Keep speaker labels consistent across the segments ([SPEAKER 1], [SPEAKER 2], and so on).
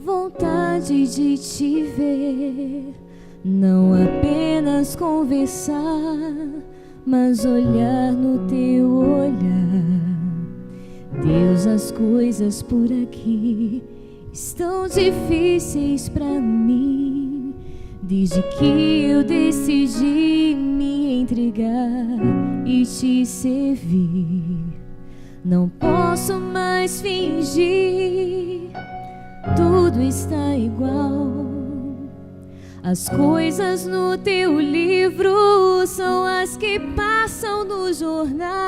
[SPEAKER 1] vontade de te ver, não apenas conversar, mas olhar no teu olhar. Deus, as coisas por aqui estão difíceis pra mim, desde que eu decidi me entregar e te servir. Não posso mais fingir, tudo está igual. As coisas no teu livro são as que passam no jornal.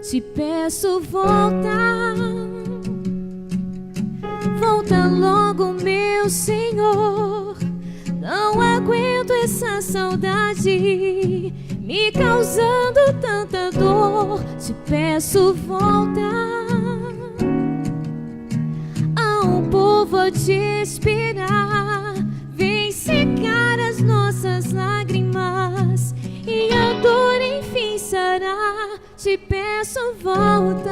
[SPEAKER 1] Te peço, volta, volta logo, meu Senhor. Não aguento essa saudade me causando tanta dor. Te peço, volta. Há um povo a te esperar. Vem secar as nossas lágrimas e a dor enfim sará. Te peço, volta.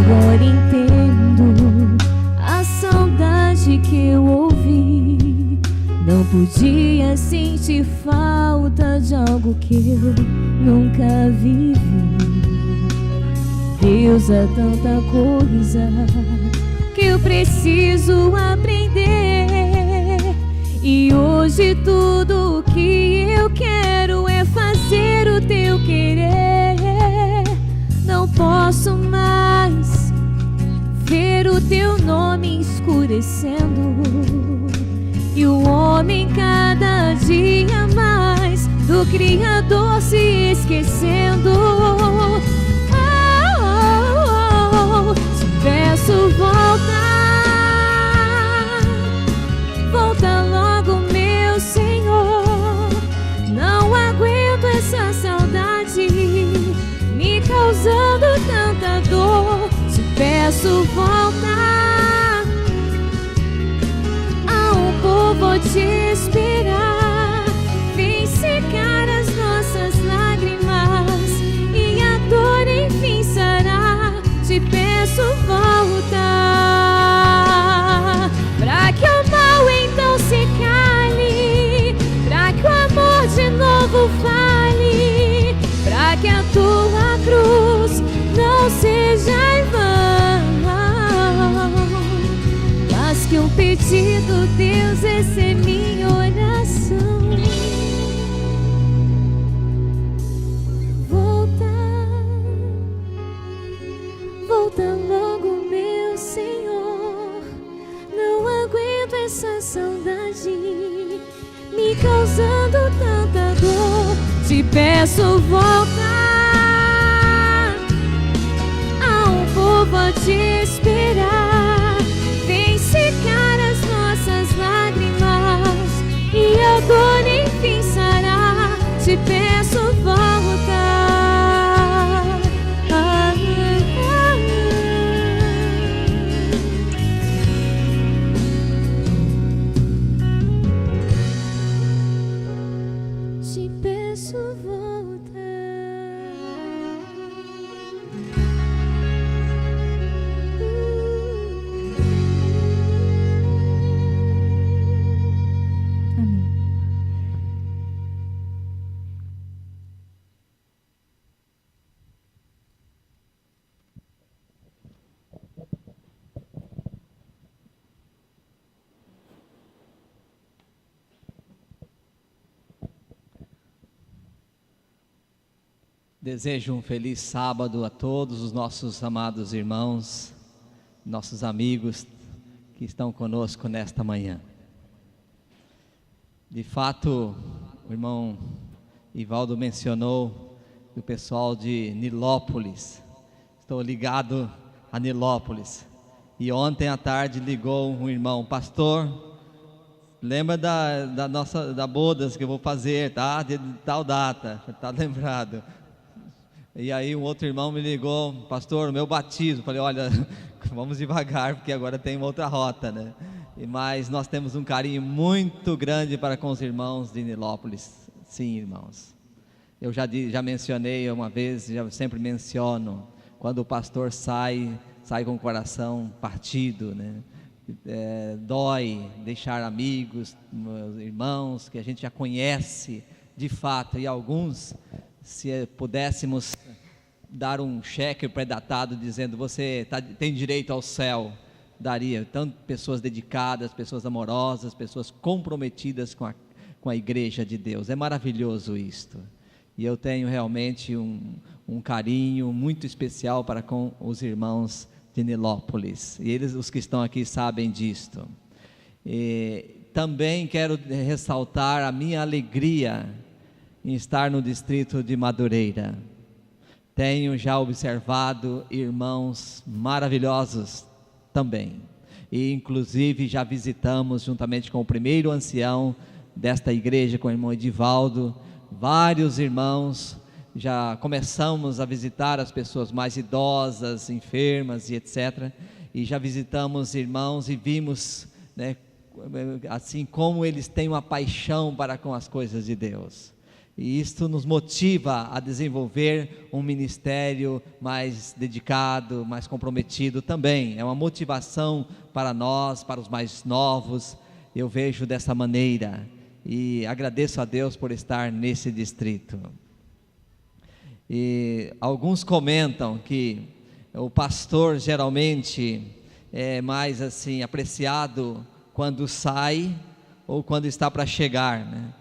[SPEAKER 1] Agora entendo a saudade que eu ouvi. Não podia sentir falta de algo que eu nunca vivi. Deus, há tanta coisa que eu preciso aprender, e hoje tudo o que eu quero é fazer o teu querer. Não posso mais ver o teu nome escurecendo, e o homem cada dia mais do Criador se esquecendo. Te peço, volta, volta logo, meu Senhor. Não aguento essa saudade me causando tanta dor. Te peço, volta. Há um povo a te esperar. Vem secar as nossas lágrimas e a dor enfim sará. Te peço, volta, pra que o mal então se cale, pra que o amor de novo fale, pra que a tua cruz não seja em vão, mas que um pedido, Deus, essa é minha oração. Volta, volta logo, meu Senhor. Não aguento essa saudade me causando tanta dor. Te peço, volta. Há um povo a te esperar. Vem secar as nossas lágrimas e a dor enfim sará. Te peço, volta. Te peço, volta. Amém.
[SPEAKER 2] Desejo um feliz sábado a todos os nossos amados irmãos, nossos amigos que estão conosco nesta manhã. De fato, o irmão Ivaldo mencionou o pessoal de Nilópolis. Estou ligado a Nilópolis. E ontem à tarde ligou um irmão: pastor, lembra da bodas que eu vou fazer, tá? De tal data, tá lembrado? E aí um outro irmão me ligou: pastor, o meu batismo. Falei: olha, vamos devagar, porque agora tem uma outra rota, né? Mas nós temos um carinho muito grande para com os irmãos de Nilópolis. Sim, irmãos. Eu já mencionei uma vez, já sempre menciono, quando o pastor sai com o coração partido, né? Dói deixar amigos, irmãos que a gente já conhece de fato, e alguns, se pudéssemos dar um cheque pré-datado dizendo você tem direito ao céu, daria. Tanto pessoas dedicadas, pessoas amorosas, pessoas comprometidas com a igreja de Deus. É maravilhoso isto, e eu tenho realmente um carinho muito especial para com os irmãos de Nilópolis, e os que estão aqui sabem disto. E também quero ressaltar a minha alegria em estar no distrito de Madureira. Tenho já observado irmãos maravilhosos também, e inclusive já visitamos juntamente com o primeiro ancião desta igreja, com o irmão Edivaldo, vários irmãos. Já começamos a visitar as pessoas mais idosas, enfermas e etc. E já visitamos irmãos e vimos, né, assim como eles têm uma paixão para com as coisas de Deus. E isto nos motiva a desenvolver um ministério mais dedicado, mais comprometido também. É uma motivação para nós, para os mais novos. Eu vejo dessa maneira e agradeço a Deus por estar nesse distrito. E alguns comentam que o pastor geralmente é mais assim apreciado quando sai ou quando está para chegar, né?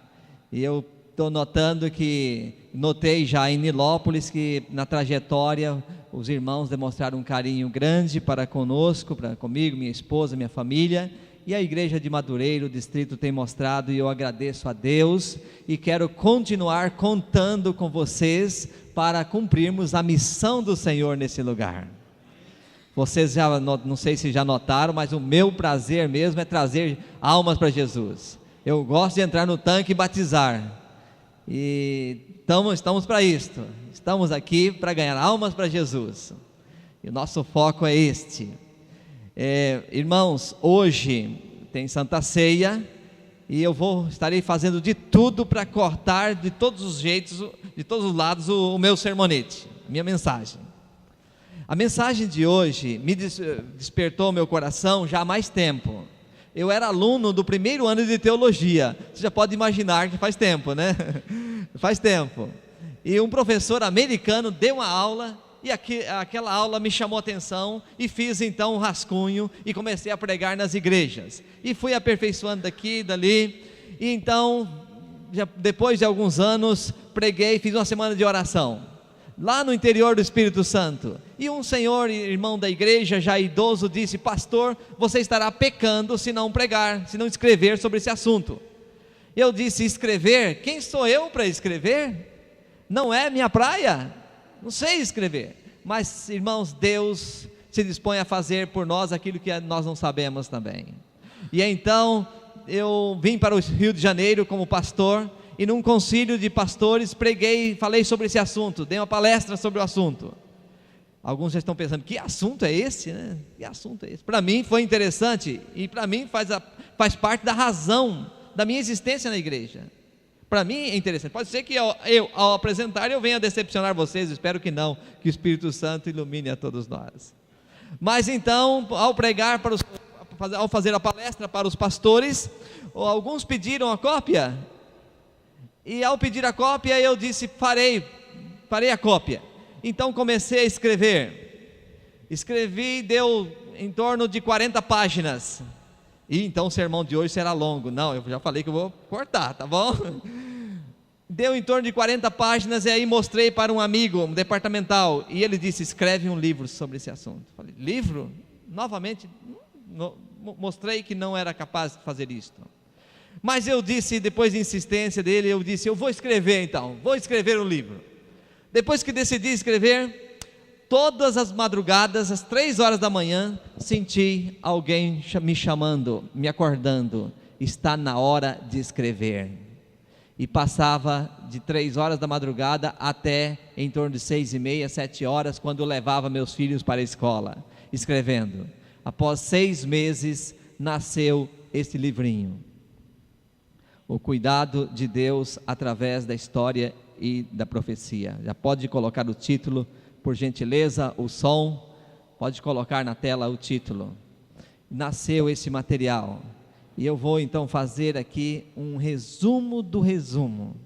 [SPEAKER 2] E eu estou notei já em Nilópolis que na trajetória os irmãos demonstraram um carinho grande para conosco, comigo, minha esposa, minha família, e a igreja de Madureira, o distrito tem mostrado, e eu agradeço a Deus e quero continuar contando com vocês para cumprirmos a missão do Senhor nesse lugar. Vocês já, não sei se já notaram, mas o meu prazer mesmo é trazer almas para Jesus. Eu gosto de entrar no tanque e batizar, e estamos para isto, estamos aqui para ganhar almas para Jesus, e o nosso foco é este. Irmãos, hoje tem Santa Ceia, e eu estarei fazendo de tudo para cortar de todos os jeitos, de todos os lados, o meu sermonete, a minha mensagem. A mensagem de hoje me despertou meu coração já há mais tempo. Eu era aluno do primeiro ano de teologia, você já pode imaginar que faz tempo, né? Faz tempo. E um professor americano deu uma aula, e aquela aula me chamou a atenção, e fiz então um rascunho, e comecei a pregar nas igrejas, e fui aperfeiçoando daqui e dali, e então, depois de alguns anos, preguei, fiz uma semana de oração, lá no interior do Espírito Santo, e um senhor, irmão da igreja, já idoso, disse: pastor, você estará pecando se não pregar, se não escrever sobre esse assunto. Eu disse: escrever? Quem sou eu para escrever? Não é minha praia, não sei escrever. Mas irmãos, Deus se dispõe a fazer por nós aquilo que nós não sabemos também. E então, eu vim para o Rio de Janeiro como pastor, e num concílio de pastores preguei, falei sobre esse assunto, dei uma palestra sobre o assunto. Alguns já estão pensando: que assunto é esse, né? Que assunto é esse? Para mim foi interessante, e para mim faz parte da razão da minha existência na igreja. Para mim é interessante. Pode ser que ao apresentar eu venha decepcionar vocês, espero que não, que o Espírito Santo ilumine a todos nós. Mas então, ao pregar ao fazer a palestra para os pastores, alguns pediram a cópia, e ao pedir a cópia eu disse: farei a cópia. Então comecei a escrevi, deu em torno de 40 páginas, e então o sermão de hoje será longo. Não, eu já falei que eu vou cortar, tá bom? Deu em torno de 40 páginas, e aí mostrei para um amigo, um departamental, e ele disse: escreve um livro sobre esse assunto. Falei: livro? Novamente, mostrei que não era capaz de fazer isto. Mas eu disse, depois de insistência dele, eu disse: eu vou escrever então, vou escrever um livro. Depois que decidi escrever, todas as madrugadas, às 3 horas da manhã, senti alguém me chamando, me acordando: está na hora de escrever. e passava de 3 horas da madrugada até em torno de 6:30, 7 horas, quando eu levava meus filhos para a escola, escrevendo. Após 6 meses, nasceu este livrinho. O cuidado de Deus através da história e da profecia. Já pode colocar o título, por gentileza, o som, pode colocar na tela o título. Nasceu esse material. E eu vou então fazer aqui um resumo do resumo.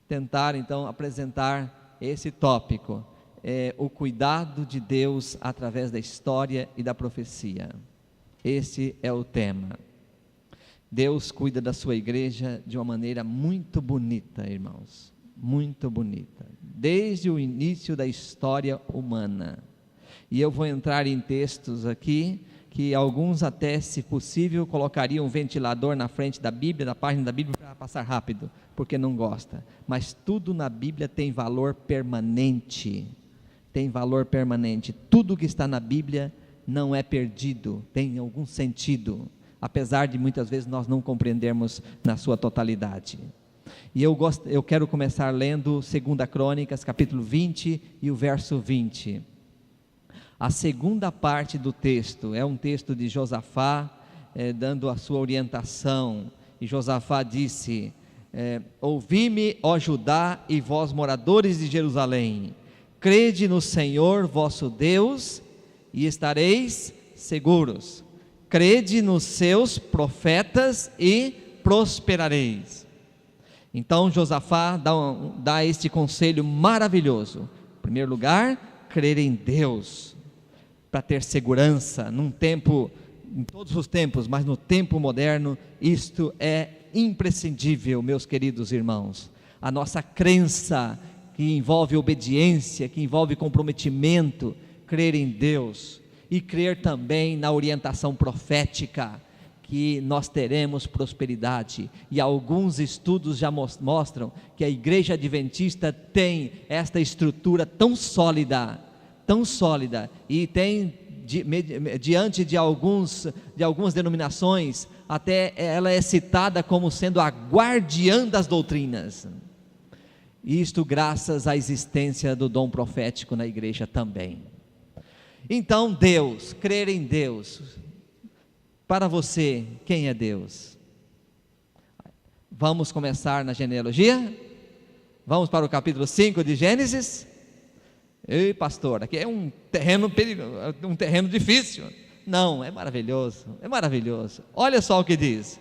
[SPEAKER 2] Tentar então apresentar esse tópico. O cuidado de Deus através da história e da profecia. Esse é o tema. Deus cuida da sua igreja de uma maneira muito bonita, irmãos. Muito bonita. Desde o início da história humana. E eu vou entrar em textos aqui que alguns até, se possível, colocariam um ventilador na frente da Bíblia, na página da Bíblia, para passar rápido, porque não gosta. Mas tudo na Bíblia tem valor permanente. Tem valor permanente. Tudo que está na Bíblia não é perdido, tem algum sentido, apesar de muitas vezes nós não compreendermos na sua totalidade. E eu quero começar lendo 2 Crônicas, capítulo 20 e o verso 20. A segunda parte do texto é um texto de Josafá, dando a sua orientação. E Josafá disse: ouvi-me, ó Judá, e vós moradores de Jerusalém, crede no Senhor vosso Deus, e estareis seguros. Crede nos seus profetas e prosperareis. Então Josafá dá este conselho maravilhoso. Em primeiro lugar, crer em Deus, para ter segurança num tempo, em todos os tempos, mas no tempo moderno, isto é imprescindível, meus queridos irmãos. A nossa crença, que envolve obediência, que envolve comprometimento, crer em Deus e crer também na orientação profética, que nós teremos prosperidade. E alguns estudos já mostram que a igreja adventista tem esta estrutura tão sólida, e tem diante de algumas denominações, até ela é citada como sendo a guardiã das doutrinas. Isto graças à existência do dom profético na igreja também. Então Deus, crer em Deus. Para você, quem é Deus? Vamos começar na genealogia? Vamos para o capítulo 5 de Gênesis? Ei, pastor, aqui é um terreno difícil. Não, é maravilhoso, é maravilhoso. Olha só o que diz,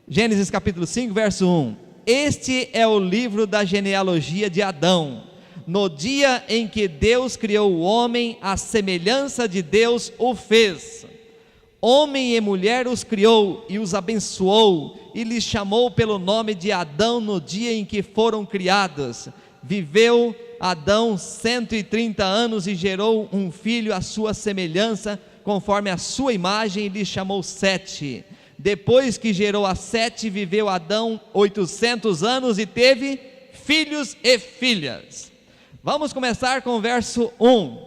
[SPEAKER 2] Gênesis capítulo 5, verso 1. Este é o livro da genealogia de Adão. No dia em que Deus criou o homem, à semelhança de Deus o fez. Homem e mulher os criou e os abençoou, e lhes chamou pelo nome de Adão no dia em que foram criados. Viveu Adão 130 anos e gerou um filho à sua semelhança, conforme a sua imagem, e lhe chamou Sete. Depois que gerou a Sete, viveu Adão 800 anos e teve filhos e filhas. Vamos começar com o verso 1.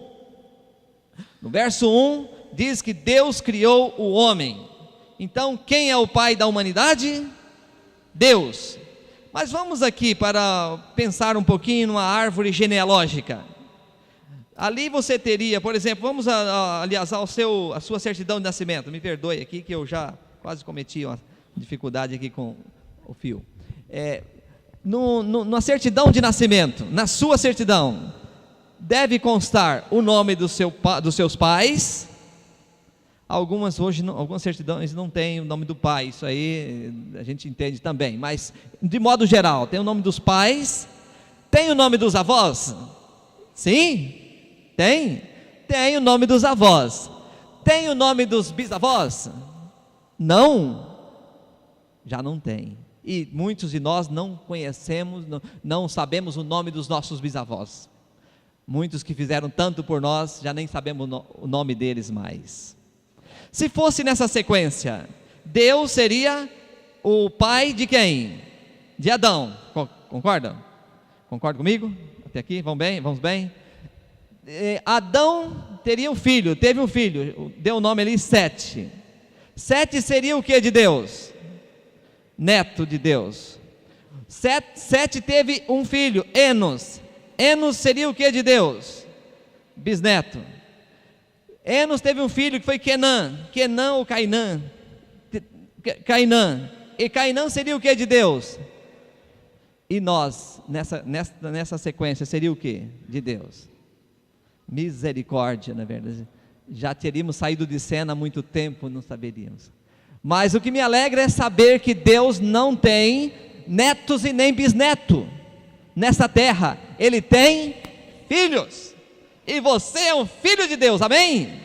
[SPEAKER 2] No verso 1 diz que Deus criou o homem. Então quem é o pai da humanidade? Deus. Mas vamos aqui para pensar um pouquinho numa árvore genealógica. Ali você teria, por exemplo, vamos aliás a sua certidão de nascimento. Me perdoe aqui que eu já quase cometi uma dificuldade aqui com o fio. Na certidão de nascimento, na sua certidão, deve constar o nome dos seus pais. Algumas certidões não têm o nome do pai, isso aí a gente entende também, mas de modo geral, tem o nome dos pais. Tem o nome dos avós? Sim, tem o nome dos avós. Tem o nome dos bisavós? Não, já não tem. E muitos de nós não conhecemos, não sabemos o nome dos nossos bisavós. Muitos que fizeram tanto por nós, já nem sabemos o nome deles mais. Se fosse nessa sequência, Deus seria o pai de quem? De Adão. Concorda? Concorda comigo? Até aqui, vamos bem? Adão teria teve um filho, deu o nome ali Sete. Sete seria o que de Deus? Neto de Deus. Sete teve um filho, Enos. Enos seria o que de Deus? Bisneto. Enos teve um filho que foi Quenã. Quenã ou Cainã? Cainã. E Cainã seria o que de Deus? E nós, nessa sequência, seria o que de Deus? Misericórdia, na verdade. Já teríamos saído de cena há muito tempo, não saberíamos. Mas o que me alegra é saber que Deus não tem netos e nem bisneto nessa terra. Ele tem filhos. E você é um filho de Deus, amém?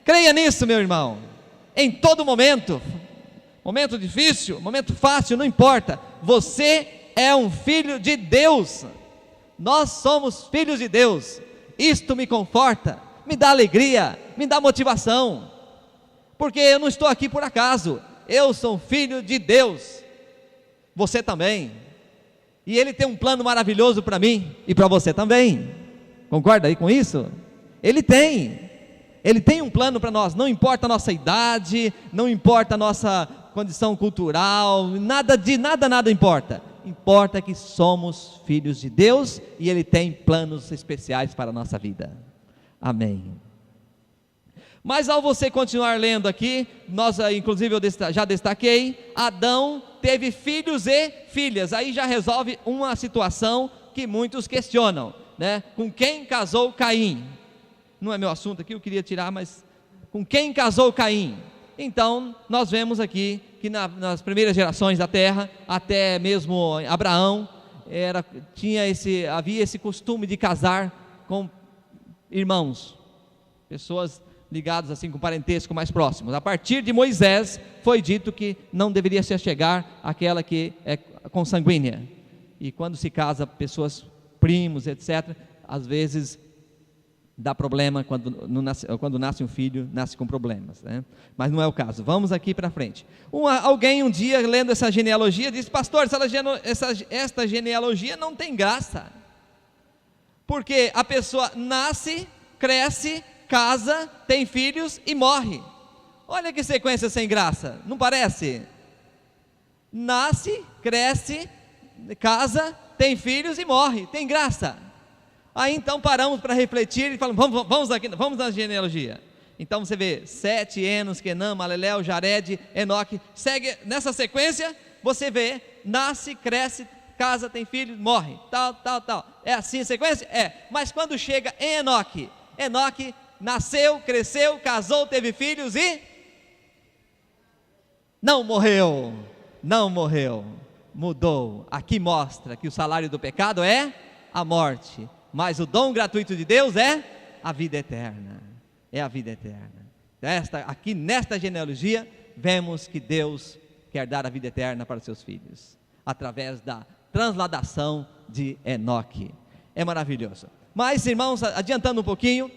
[SPEAKER 2] Creia nisso, meu irmão. Em todo momento, momento difícil, momento fácil, não importa. Você é um filho de Deus. Nós somos filhos de Deus. Isto me conforta, me dá alegria, me dá motivação, porque eu não estou aqui por acaso. Eu sou um filho de Deus. Você também. E Ele tem um plano maravilhoso para mim e para você também. Concorda aí com isso? Ele tem um plano para nós. Não importa a nossa idade, não importa a nossa condição cultural, nada importa. Importa que somos filhos de Deus e Ele tem planos especiais para a nossa vida. Amém. Mas ao você continuar lendo aqui, inclusive eu já destaquei, Adão teve filhos e filhas. Aí já resolve uma situação que muitos questionam, né? Com quem casou Caim? Não é meu assunto aqui, eu queria tirar, mas com quem casou Caim? Então, nós vemos aqui que nas primeiras gerações da terra, até mesmo Abraão, havia esse costume de casar com irmãos, pessoas ligadas assim com parentesco mais próximos. A partir de Moisés, foi dito que não deveria se achegar àquela que é consanguínea. E quando se casa pessoas, primos, etc., às vezes dá problema, quando nasce um filho, nasce com problemas, né? Mas não é o caso. Vamos aqui para frente. Alguém um dia, lendo essa genealogia, disse: pastor, esta genealogia não tem graça, porque a pessoa nasce, cresce, casa, tem filhos e morre. Olha que sequência sem graça, não parece? Nasce, cresce, casa, tem filhos e morre, tem graça. Aí então paramos para refletir e falamos: vamos na genealogia. Então você vê Sete, Enos, Quenã, Maleleu, Jared, Enoque. Segue nessa sequência, você vê: nasce, cresce, casa, tem filho, morre, tal. É assim a sequência? É. Mas quando chega em Enoque, Enoque nasceu, cresceu, casou, teve filhos e não morreu. Mudou. Aqui mostra que o salário do pecado é a morte, mas o dom gratuito de Deus é a vida eterna. Aqui nesta genealogia, vemos que Deus quer dar a vida eterna para os seus filhos, através da transladação de Enoque. É maravilhoso. Mas, irmãos, adiantando um pouquinho,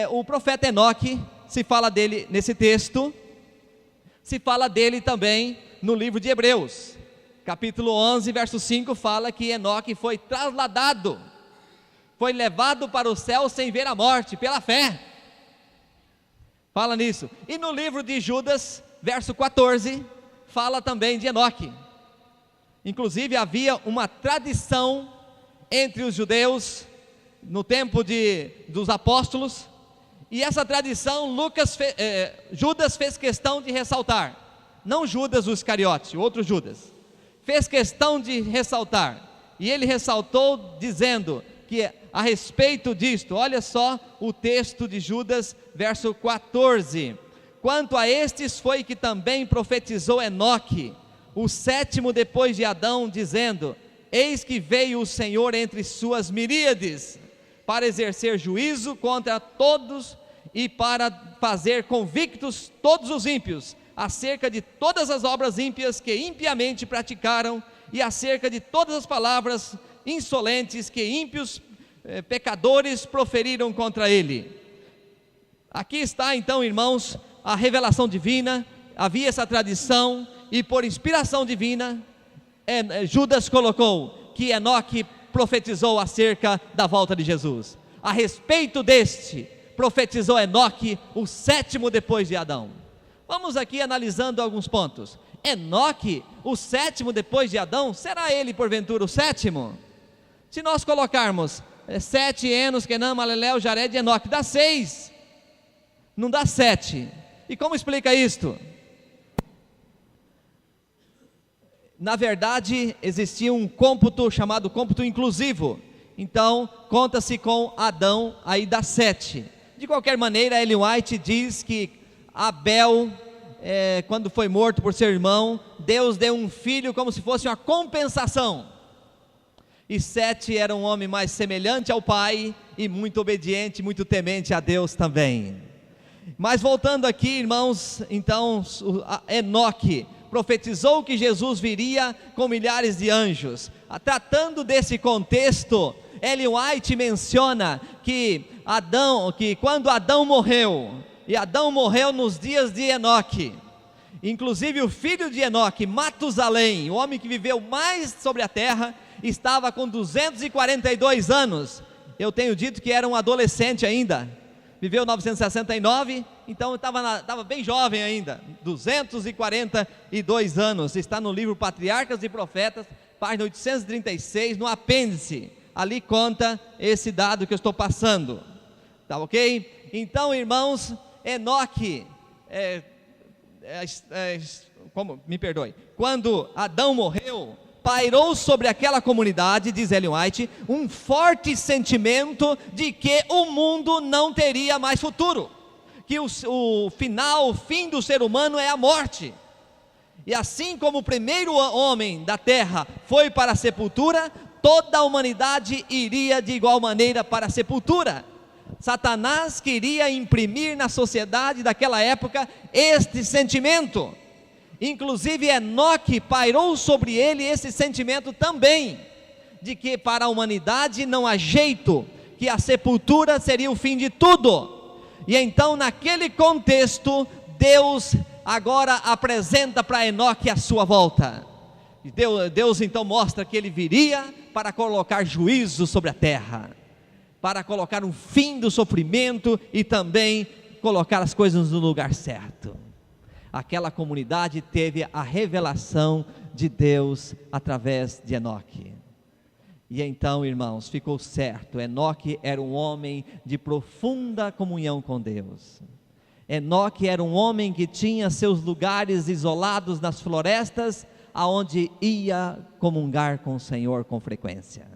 [SPEAKER 2] o profeta Enoque, se fala dele nesse texto, se fala dele também no livro de Hebreus, capítulo 11, verso 5, fala que Enoque foi trasladado, foi levado para o céu sem ver a morte, pela fé. Fala nisso. E no livro de Judas, verso 14, fala também de Enoque. Inclusive havia uma tradição entre os judeus no tempo dos apóstolos, e essa tradição Judas fez questão de ressaltar. Não Judas o Iscariote, o outro Judas, fez questão de ressaltar, e ele ressaltou dizendo que a respeito disto, olha só o texto de Judas, verso 14: quanto a estes foi que também profetizou Enoque, o sétimo depois de Adão, dizendo: eis que veio o Senhor entre suas miríades, para exercer juízo contra todos e para fazer convictos todos os ímpios, acerca de todas as obras ímpias que impiamente praticaram, e acerca de todas as palavras insolentes que ímpios pecadores proferiram contra ele. Aqui está então, irmãos, a revelação divina. Havia essa tradição, e por inspiração divina, Judas colocou que Enoque profetizou acerca da volta de Jesus. A respeito deste, profetizou Enoque, o sétimo depois de Adão. Vamos aqui analisando alguns pontos. Enoque, o sétimo depois de Adão, será ele porventura o sétimo? Se nós colocarmos 7, Enos, Quenã, Maleleu, Jared e Enoque, dá 6, não dá 7. E como explica isto? Na verdade, existia um cômputo chamado cômputo inclusivo. Então, conta-se com Adão, aí dá 7. De qualquer maneira, Ellen White diz que Abel, quando foi morto por seu irmão, Deus deu um filho como se fosse uma compensação. E Sete era um homem mais semelhante ao pai e muito obediente, muito temente a Deus também. Mas voltando aqui, irmãos, então Enoque profetizou que Jesus viria com milhares de anjos. Tratando desse contexto, Ellen White menciona que quando Adão morreu, e Adão morreu nos dias de Enoque, inclusive o filho de Enoque, Matusalém, o homem que viveu mais sobre a terra, estava com 242 anos. Eu tenho dito que era um adolescente ainda, viveu 969, então estava bem jovem ainda, 242 anos. Está no livro Patriarcas e Profetas, página 836, no apêndice, ali conta esse dado que eu estou passando, tá ok? Então, irmãos, Enoque, quando Adão morreu, pairou sobre aquela comunidade, diz Ellen White, um forte sentimento de que o mundo não teria mais futuro, que o fim do ser humano é a morte. E assim como o primeiro homem da terra foi para a sepultura, toda a humanidade iria de igual maneira para a sepultura. Satanás queria imprimir na sociedade daquela época este sentimento. Inclusive Enoque pairou sobre ele esse sentimento também, de que para a humanidade não há jeito, que a sepultura seria o fim de tudo. E então, naquele contexto, Deus agora apresenta para Enoque a sua volta. Deus então mostra que ele viria para colocar juízo sobre a terra, para colocar um fim do sofrimento e também colocar as coisas no lugar certo. Aquela comunidade teve a revelação de Deus através de Enoque. E então, irmãos, ficou certo, Enoque era um homem de profunda comunhão com Deus. Enoque era um homem que tinha seus lugares isolados nas florestas, aonde ia comungar com o Senhor com frequência.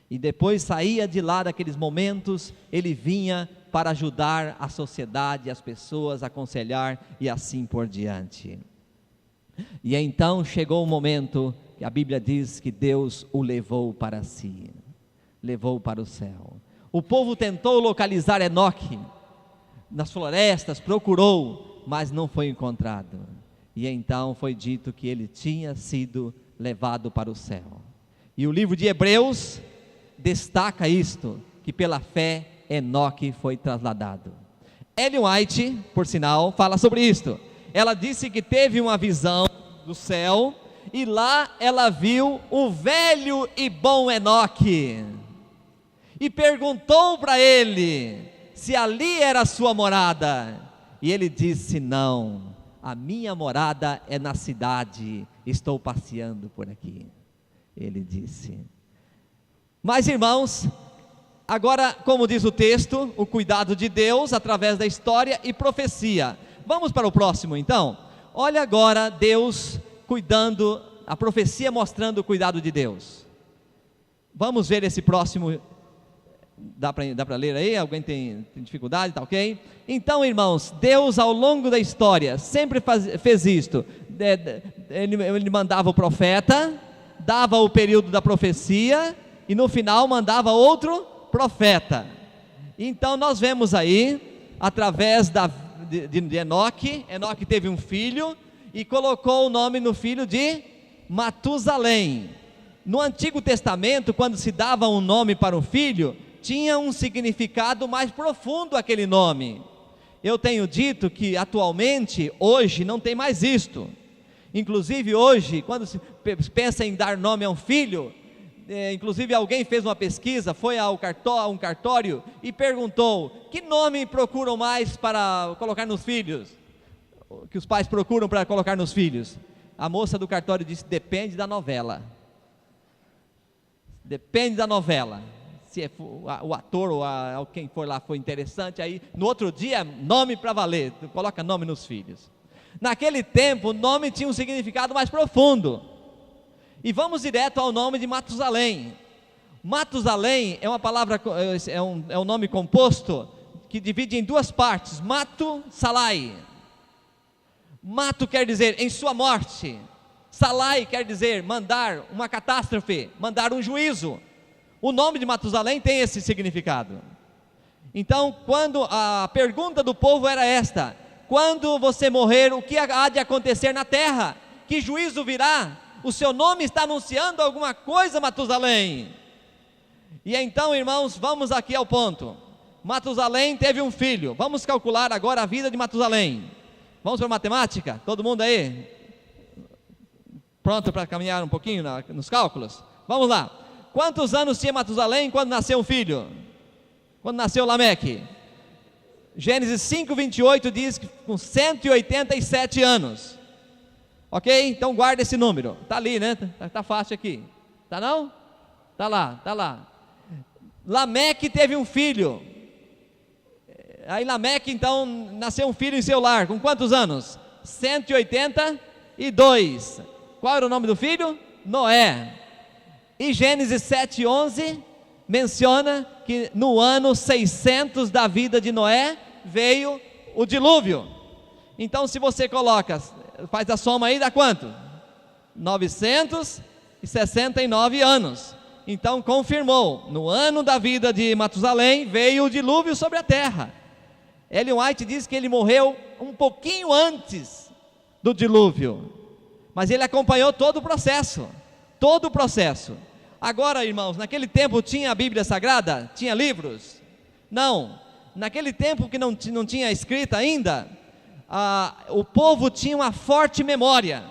[SPEAKER 2] E depois saía de lá daqueles momentos, ele vinha para ajudar a sociedade, as pessoas, aconselhar e assim por diante. E então chegou o momento que a Bíblia diz que Deus o levou para si, levou para o céu. O povo tentou localizar Enoque nas florestas, procurou, mas não foi encontrado. E então foi dito que ele tinha sido levado para o céu. E o livro de Hebreus destaca isto, que pela fé Enoque foi trasladado. Ellen White, por sinal, fala sobre isto. Ela disse que teve uma visão do céu, e lá ela viu o velho e bom Enoque, e perguntou para ele se ali era a sua morada, e ele disse: não, a minha morada é na cidade, estou passeando por aqui, ele disse. Mas, irmãos, agora, como diz o texto, o cuidado de Deus através da história e profecia. Vamos para o próximo então. Olha agora Deus cuidando, a profecia mostrando o cuidado de Deus. Vamos ver esse próximo. Dá para ler aí? Alguém tem dificuldade? Tá ok? Então, irmãos, Deus ao longo da história sempre fez isto. Ele mandava o profeta, dava o período da profecia e no final mandava outro profeta. Então nós vemos aí, através de Enoque, Enoque teve um filho e colocou o nome no filho de Matusalém. No Antigo Testamento, quando se dava um nome para um filho, tinha um significado mais profundo aquele nome. Eu tenho dito que atualmente, hoje, não tem mais isto. Inclusive hoje, quando se pensa em dar nome a um filho, inclusive alguém fez uma pesquisa, foi a um cartório e perguntou: que nome procuram mais para colocar nos filhos? Que os pais procuram para colocar nos filhos? A moça do cartório disse: depende da novela. Depende da novela. Se o ator ou quem for lá foi interessante, aí no outro dia, nome para valer. Coloca nome nos filhos. Naquele tempo, o nome tinha um significado mais profundo. E vamos direto ao nome de Matusalém. Matusalém é uma palavra, é um nome composto que divide em duas partes. Matu, Salai. Matu quer dizer em sua morte. Salai quer dizer mandar uma catástrofe, mandar um juízo. O nome de Matusalém tem esse significado. Então, quando a pergunta do povo era esta: quando você morrer, o que há de acontecer na terra? Que juízo virá? O seu nome está anunciando alguma coisa, Matusalém? E então, irmãos, vamos aqui ao ponto. Matusalém teve um filho. Vamos calcular agora a vida de Matusalém. Vamos para a matemática? Todo mundo aí? Pronto para caminhar um pouquinho nos cálculos? Vamos lá. Quantos anos tinha Matusalém quando nasceu um filho? Quando nasceu Lameque? Gênesis 5:28 diz que com 187 anos. Ok? Então guarda esse número. Está ali, né? Está fácil aqui. Está não? Está lá, está lá. Lameque teve um filho. Aí Lameque então nasceu um filho em seu lar. Com quantos anos? 182. Qual era o nome do filho? Noé. E Gênesis 7:11 menciona que no ano 600 da vida de Noé veio o dilúvio. Então, se você coloca, faz a soma aí, dá quanto? 969 anos. Então confirmou, no ano da vida de Matusalém veio o dilúvio sobre a terra. Ellen White diz que ele morreu um pouquinho antes do dilúvio, mas ele acompanhou todo o processo. Todo o processo. Agora, irmãos, naquele tempo tinha a Bíblia Sagrada? Tinha livros? Não. Naquele tempo que não tinha escrita ainda, o povo tinha uma forte memória,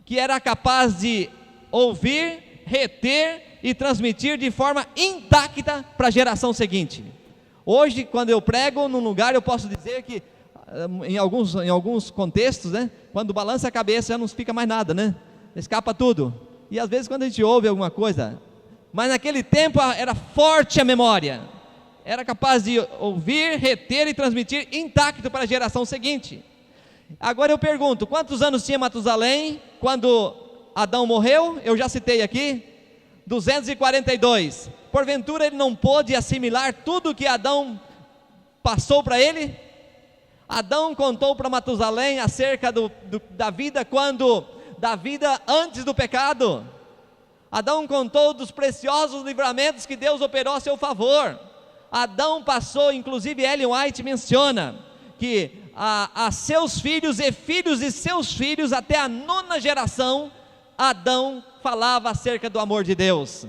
[SPEAKER 2] que era capaz de ouvir, reter e transmitir de forma intacta para a geração seguinte. Hoje, quando eu prego num lugar, eu posso dizer que em alguns contextos, né, quando balança a cabeça já não fica mais nada, né? Escapa tudo. E às vezes quando a gente ouve alguma coisa, mas naquele tempo era forte a memória, era capaz de ouvir, reter e transmitir intacto para a geração seguinte. Agora eu pergunto, quantos anos tinha Matusalém quando Adão morreu? Eu já citei aqui, 242. Porventura ele não pôde assimilar tudo que Adão passou para ele? Adão contou para Matusalém acerca da vida da vida antes do pecado. Adão contou dos preciosos livramentos que Deus operou a seu favor. Adão passou, inclusive Ellen White menciona, que a seus filhos e filhos de seus filhos, até a 9ª geração, Adão falava acerca do amor de Deus.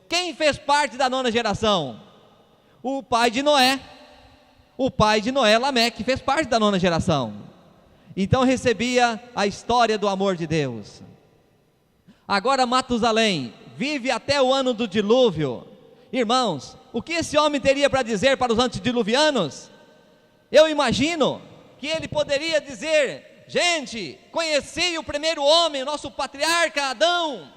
[SPEAKER 2] Quem fez parte da 9ª geração? O pai de Noé. O pai de Noé, Lameque, fez parte da 9ª geração. Então recebia a história do amor de Deus. Agora Matusalém vive até o ano do dilúvio. Irmãos, o que esse homem teria para dizer para os antediluvianos? Eu imagino que ele poderia dizer: gente, conheci o primeiro homem, o nosso patriarca Adão,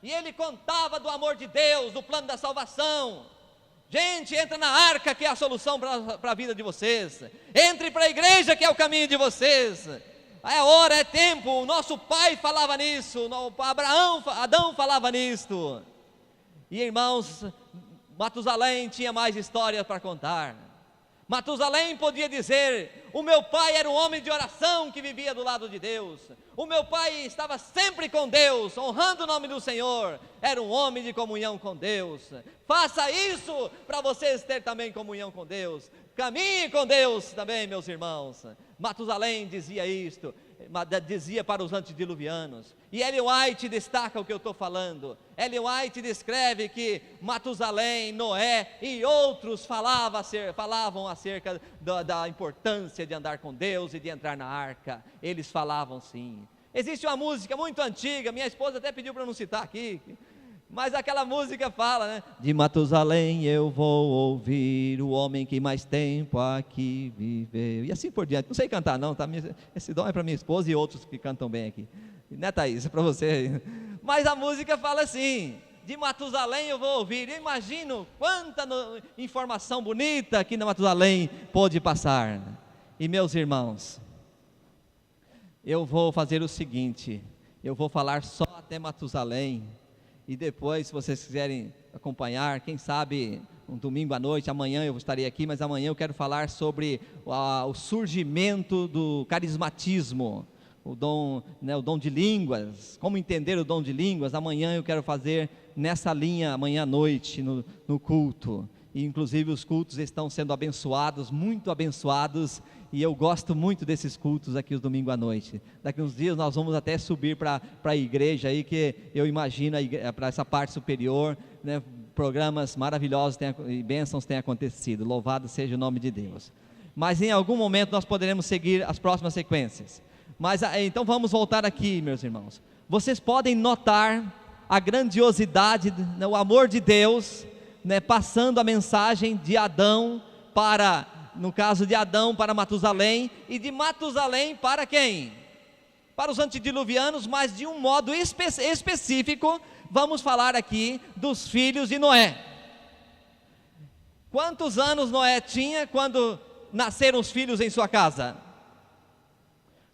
[SPEAKER 2] e ele contava do amor de Deus, do plano da salvação. Gente, entra na arca que é a solução para a vida de vocês. Entre para a igreja que é o caminho de vocês. É hora, é tempo. O nosso pai falava nisso. Adão falava nisto. E irmãos, Matusalém tinha mais histórias para contar. Matusalém podia dizer: o meu pai era um homem de oração que vivia do lado de Deus. O meu pai estava sempre com Deus, honrando o nome do Senhor. Era um homem de comunhão com Deus. Faça isso para vocês terem também comunhão com Deus. Caminhe com Deus também, meus irmãos. Matusalém dizia isto, dizia para os antediluvianos. E Ellen White destaca o que eu estou falando. Ellen White descreve que Matusalém, Noé e outros falavam acerca da importância de andar com Deus e de entrar na arca. Eles falavam sim. Existe uma música muito antiga, minha esposa até pediu para não citar aqui, Mas aquela música fala, né? De Matusalém eu vou ouvir o homem que mais tempo aqui viveu. E assim por diante. Não sei cantar não, tá? Esse dom é para minha esposa e outros que cantam bem aqui. Né, Thaís? É para você. Mas a música fala assim: de Matusalém eu vou ouvir. Eu imagino quanta informação bonita que na Matusalém pôde passar. E meus irmãos, eu vou fazer o seguinte: eu vou falar só até Matusalém. E depois, se vocês quiserem acompanhar, quem sabe um domingo à noite, amanhã eu estarei aqui, mas amanhã eu quero falar sobre o surgimento do carismatismo, o dom de línguas, como entender o dom de línguas. Amanhã eu quero fazer nessa linha, amanhã à noite, no culto. E inclusive os cultos estão sendo abençoados, muito abençoados, e eu gosto muito desses cultos aqui os domingos à noite. Daqui uns dias nós vamos até subir para a igreja aí, que eu imagino para essa parte superior, né, programas maravilhosos e bênçãos têm acontecido. Louvado seja o nome de Deus. Mas em algum momento nós poderemos seguir as próximas sequências. Mas então vamos voltar aqui, meus irmãos. Vocês podem notar a grandiosidade, né, o amor de Deus, né, passando a mensagem de Adão para, no caso de Adão, para Matusalém, e de Matusalém para quem? Para os antediluvianos, mas de um modo específico, vamos falar aqui dos filhos de Noé. Quantos anos Noé tinha quando nasceram os filhos em sua casa?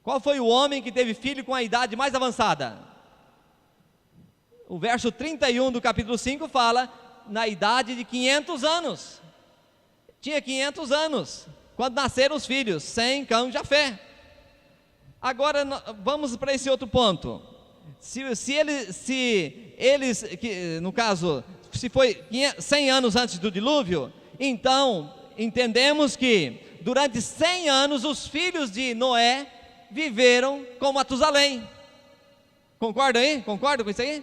[SPEAKER 2] Qual foi o homem que teve filho com a idade mais avançada? O verso 31 do capítulo 5 fala na idade de 500 anos. Tinha 500 anos quando nasceram os filhos, Sem, Cão e Jafé. Agora vamos para esse outro ponto. Se foi 100 anos antes do dilúvio, então entendemos que durante 100 anos os filhos de Noé viveram com Matusalém. Concorda aí? Concorda com isso aí?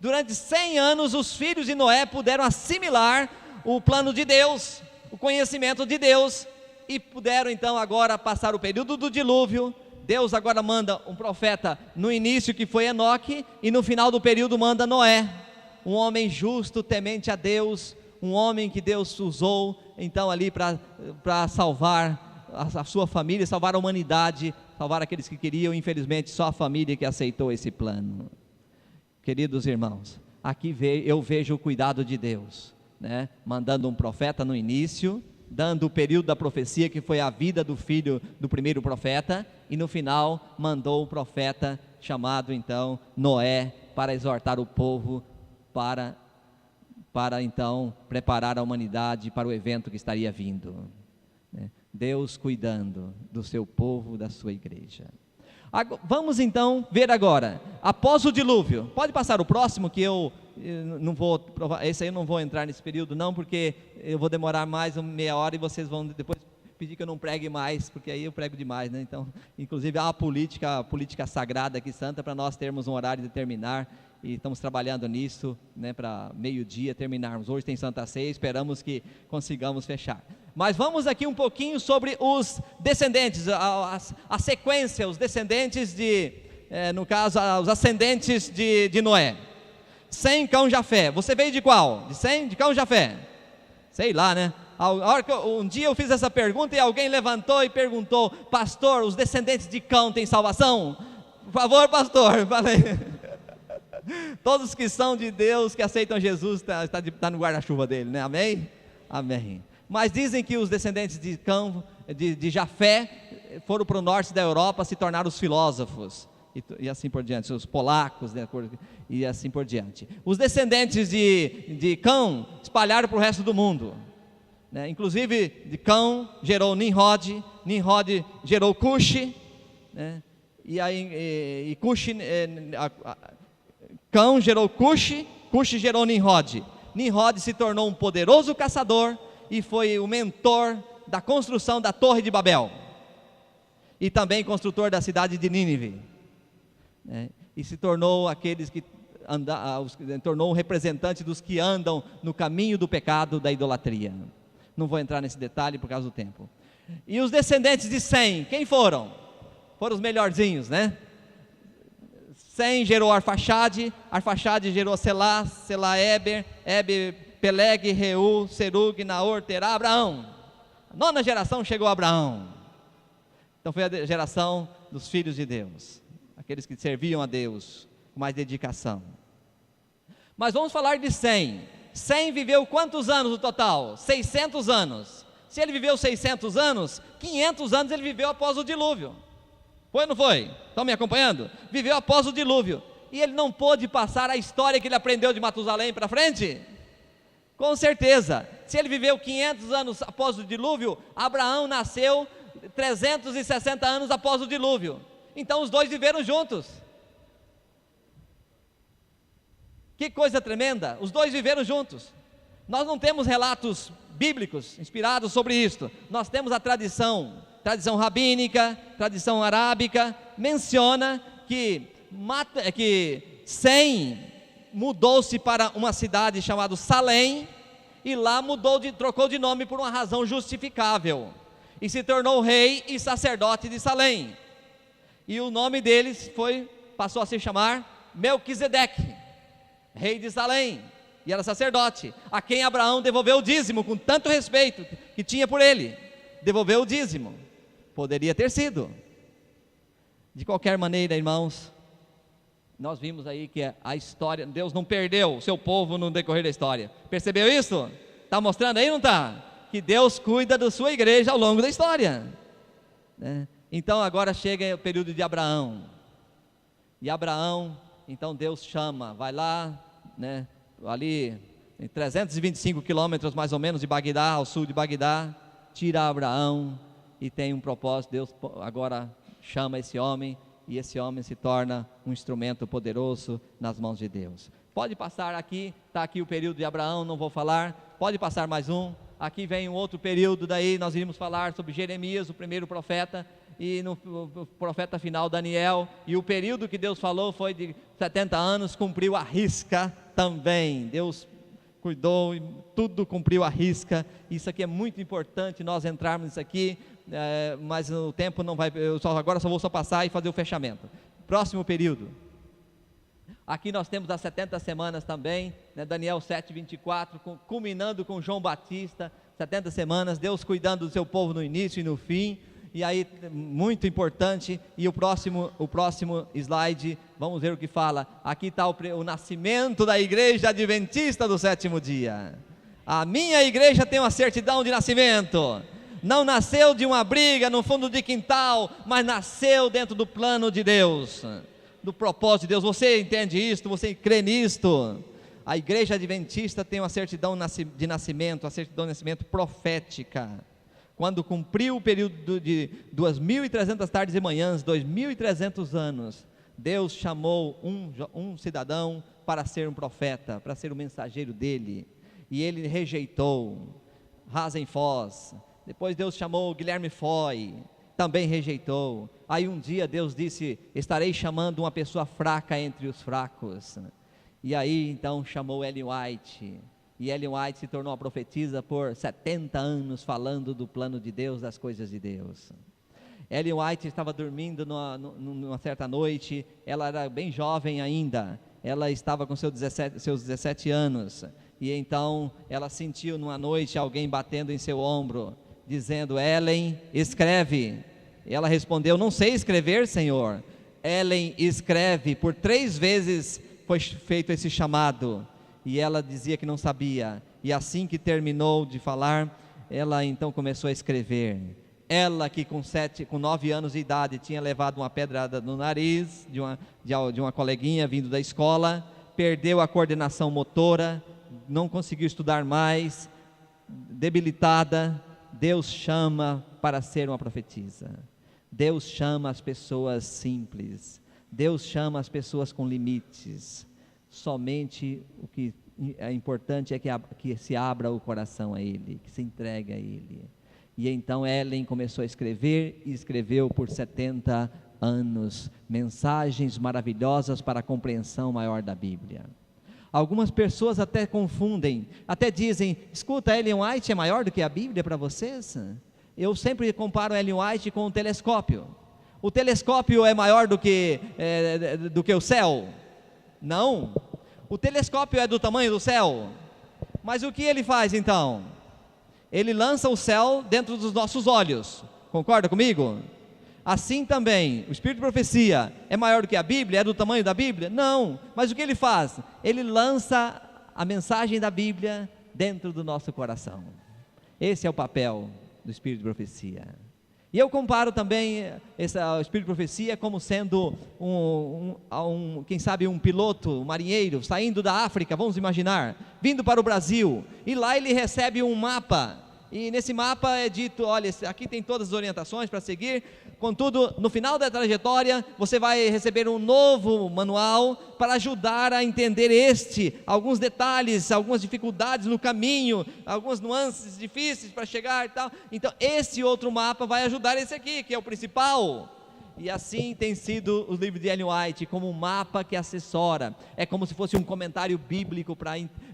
[SPEAKER 2] Durante 100 anos os filhos de Noé puderam assimilar o plano de Deus, o conhecimento de Deus, e puderam então agora passar o período do dilúvio. Deus agora manda um profeta no início, que foi Enoque, e no final do período manda Noé, um homem justo, temente a Deus, um homem que Deus usou então ali para salvar a sua família, salvar a humanidade, salvar aqueles que queriam. Infelizmente só a família que aceitou esse plano. Queridos irmãos, aqui eu vejo o cuidado de Deus, né? Mandando um profeta no início, dando o período da profecia, que foi a vida do filho do primeiro profeta, e no final mandou o profeta chamado então Noé, para exortar o povo, para então preparar a humanidade para o evento que estaria vindo, né? Deus cuidando do seu povo, da sua igreja. Vamos então ver agora, após o dilúvio. Pode passar o próximo, que eu não vou provar, esse aí eu não vou entrar nesse período não, porque eu vou demorar mais meia hora e vocês vão depois pedir que eu não pregue mais, porque aí eu prego demais, né? Então, inclusive há a política sagrada aqui, santa, para nós termos um horário de terminar, e estamos trabalhando nisso, né, para meio-dia terminarmos. Hoje tem Santa Ceia, esperamos que consigamos fechar. Mas vamos aqui um pouquinho sobre os descendentes, a sequência, os descendentes no caso, os ascendentes de Noé. Sem, Cão, Jafé. Você veio de qual? De Sem, de Cão, Jafé? Sei lá, né? Um dia eu fiz essa pergunta e alguém levantou e perguntou: pastor, os descendentes de Cão têm salvação? Por favor, falei. Todos que são de Deus, que aceitam Jesus, está no guarda-chuva dele, né? Amém? Amém. Mas dizem que os descendentes de Cão, de Jafé, foram para o norte da Europa, se tornaram os filósofos, e assim por diante, os polacos, né, e assim por diante. Os descendentes de Cão espalharam para o resto do mundo, né? Inclusive de Cão gerou Nimrod, Nimrod gerou Cuxi, né? E Cuxi, Cão gerou Cuxi, Cuxi gerou Nimrod. Nimrod se tornou um poderoso caçador e foi o mentor da construção da Torre de Babel, e também construtor da cidade de Nínive, né? E se tornou tornou um representante dos que andam no caminho do pecado, da idolatria. Não vou entrar nesse detalhe por causa do tempo. E os descendentes de Sem, quem foram? Foram os melhorzinhos, né? Sem gerou Arfaxade, Arfaxade gerou Selá, Selá Eber, Eber Peleg, Reu, Serug, Naor, Terá, Abraão. A 9ª geração chegou a Abraão. Então foi a geração dos filhos de Deus, aqueles que serviam a Deus com mais dedicação. Mas vamos falar de Sem. Sem viveu quantos anos no total? 600 anos. Se ele viveu 600 anos, 500 anos ele viveu após o dilúvio. Foi ou não foi? Estão me acompanhando? Viveu após o dilúvio. E ele não pôde passar a história que ele aprendeu de Matusalém para frente? Com certeza. Se ele viveu 500 anos após o dilúvio, Abraão nasceu 360 anos após o dilúvio. Então os dois viveram juntos. Que coisa tremenda, os dois viveram juntos. Nós não temos relatos bíblicos inspirados sobre isto. Nós temos a tradição rabínica, tradição arábica, menciona que Sem mudou-se para uma cidade chamada Salém, e lá trocou de nome por uma razão justificável, e se tornou rei e sacerdote de Salém. E o nome deles passou a se chamar Melquisedeque, rei de Salém, e era sacerdote, a quem Abraão devolveu o dízimo, com tanto respeito que tinha por ele, devolveu o dízimo. Poderia ter sido. De qualquer maneira, irmãos, nós vimos aí que a história, Deus não perdeu o seu povo no decorrer da história. Percebeu isso? Está mostrando aí, não está? Que Deus cuida da sua igreja ao longo da história, né? Então agora chega o período de Abraão. E Abraão, então Deus chama, vai lá, né, ali em 325 quilômetros mais ou menos de Bagdá, ao sul de Bagdá, tira Abraão e tem um propósito. Deus agora chama esse homem, e esse homem se torna um instrumento poderoso nas mãos de Deus. Pode passar aqui, está aqui o período de Abraão, não vou falar, pode passar mais um. Aqui vem um outro período, daí nós iremos falar sobre Jeremias, o primeiro profeta, e no profeta final Daniel, e o período que Deus falou foi de 70 anos, cumpriu a risca também. Deus cuidou e tudo cumpriu a risca. Isso aqui é muito importante nós entrarmos nisso aqui, mas o tempo não vai, agora só vou passar e fazer o fechamento. Próximo período, aqui nós temos as 70 semanas também, né, Daniel 7:24, culminando com João Batista, 70 semanas, Deus cuidando do seu povo no início e no fim. E aí, muito importante, e o próximo slide, vamos ver o que fala. Aqui está o nascimento da igreja adventista do sétimo dia. A minha igreja tem uma certidão de nascimento. Não nasceu de uma briga no fundo de quintal, mas nasceu dentro do plano de Deus, do propósito de Deus. Você entende isto? Você crê nisto? A igreja adventista tem uma certidão de nascimento, a certidão de nascimento profética. Quando cumpriu o período de 2.300 tardes e manhãs, 2.300 anos, Deus chamou um cidadão para ser um profeta, para ser o mensageiro dele, e ele rejeitou. Rasenfoss. Depois Deus chamou Guilherme Foy, também rejeitou. Aí um dia Deus disse: estarei chamando uma pessoa fraca entre os fracos. E aí então chamou Ellen White. E Ellen White se tornou uma profetisa por 70 anos, falando do plano de Deus, das coisas de Deus. Ellen White estava dormindo numa certa noite, ela era bem jovem ainda, ela estava com seus 17 anos, e então ela sentiu numa noite alguém batendo em seu ombro, dizendo: Ellen, escreve. E ela respondeu: não sei escrever, Senhor. Ellen, escreve. Por 3 vezes foi feito esse chamado, e ela dizia que não sabia, e assim que terminou de falar, ela então começou a escrever. Ela que com 9 anos de idade tinha levado uma pedrada no nariz de uma coleguinha vindo da escola, perdeu a coordenação motora, não conseguiu estudar mais, debilitada. Deus chama para ser uma profetisa. Deus chama as pessoas simples, Deus chama as pessoas com limites. Somente o que é importante é que se abra o coração a Ele, que se entregue a Ele. E então Ellen começou a escrever, e escreveu por 70 anos mensagens maravilhosas para a compreensão maior da Bíblia. Algumas pessoas até confundem, até dizem: escuta, Ellen White é maior do que a Bíblia para vocês? Eu sempre comparo Ellen White com um telescópio. O telescópio é maior do que o céu? Não. O telescópio é do tamanho do céu. Mas o que ele faz então? Ele lança o céu dentro dos nossos olhos. Concorda comigo? Assim também, o Espírito de Profecia é maior do que a Bíblia? É do tamanho da Bíblia? Não. Mas o que ele faz? Ele lança a mensagem da Bíblia dentro do nosso coração. Esse é o papel do Espírito de Profecia. E eu comparo também o Espírito de Profecia como sendo quem sabe um piloto, um marinheiro, saindo da África, vamos imaginar, vindo para o Brasil, e lá ele recebe um mapa, e nesse mapa é dito, olha, aqui tem todas as orientações para seguir, contudo, no final da trajetória, você vai receber um novo manual, para ajudar a entender alguns detalhes, algumas dificuldades no caminho, algumas nuances difíceis para chegar e tal, então esse outro mapa vai ajudar esse aqui, que é o principal. E assim tem sido o livro de Ellen White, como um mapa que assessora, é como se fosse um comentário bíblico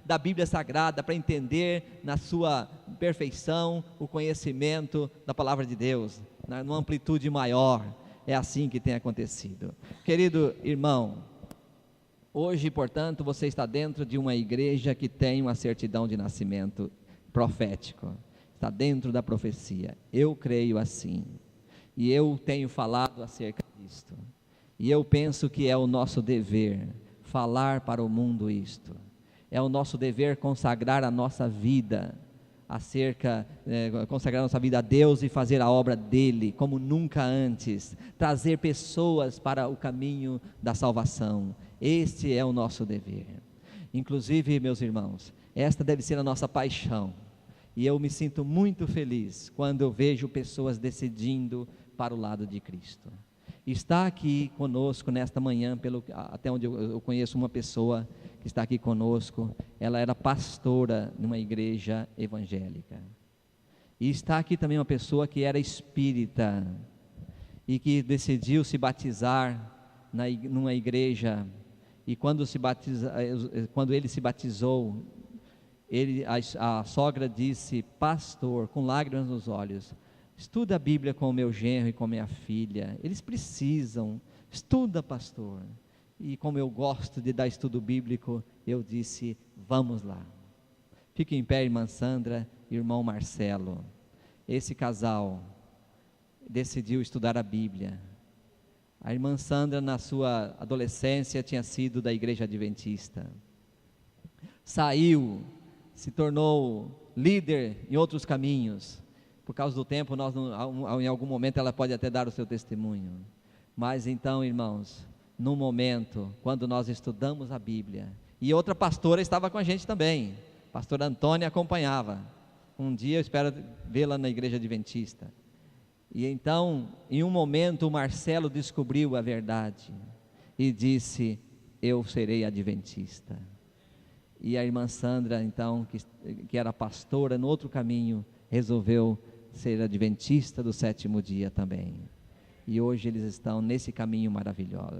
[SPEAKER 2] da Bíblia Sagrada, para entender na sua perfeição o conhecimento da palavra de Deus, numa amplitude maior. É assim que tem acontecido. Querido irmão, hoje, portanto, você está dentro de uma igreja que tem uma certidão de nascimento profético, está dentro da profecia. Eu creio assim. E eu tenho falado acerca disto, e eu penso que é o nosso dever falar para o mundo isto, é o nosso dever consagrar a nossa vida consagrar a nossa vida a Deus e fazer a obra dele como nunca antes, trazer pessoas para o caminho da salvação. Este é o nosso dever. Inclusive, meus irmãos, esta deve ser a nossa paixão, e eu me sinto muito feliz quando eu vejo pessoas decidindo para o lado de Cristo. Está aqui conosco nesta manhã, até onde eu conheço uma pessoa que está aqui conosco, ela era pastora numa igreja evangélica, e está aqui também uma pessoa que era espírita, e que decidiu se batizar numa igreja, e quando ele se batizou, a sogra disse: pastor, com lágrimas nos olhos, estuda a Bíblia com o meu genro e com minha filha, eles precisam, estuda, pastor. E como eu gosto de dar estudo bíblico, eu disse: vamos lá. Fique em pé, irmã Sandra e irmão Marcelo. Esse casal decidiu estudar a Bíblia. A irmã Sandra, na sua adolescência, tinha sido da igreja adventista, saiu, se tornou líder em outros caminhos. Por causa do tempo, em algum momento ela pode até dar o seu testemunho. Mas então, irmãos, num momento, quando nós estudamos a Bíblia, e outra pastora estava com a gente também, a pastora Antônia acompanhava. Um dia eu espero vê-la na igreja adventista. E então, em um momento, o Marcelo descobriu a verdade e disse: eu serei adventista. E a irmã Sandra, então, que era pastora no outro caminho, resolveu ser adventista do sétimo dia também. E hoje eles estão nesse caminho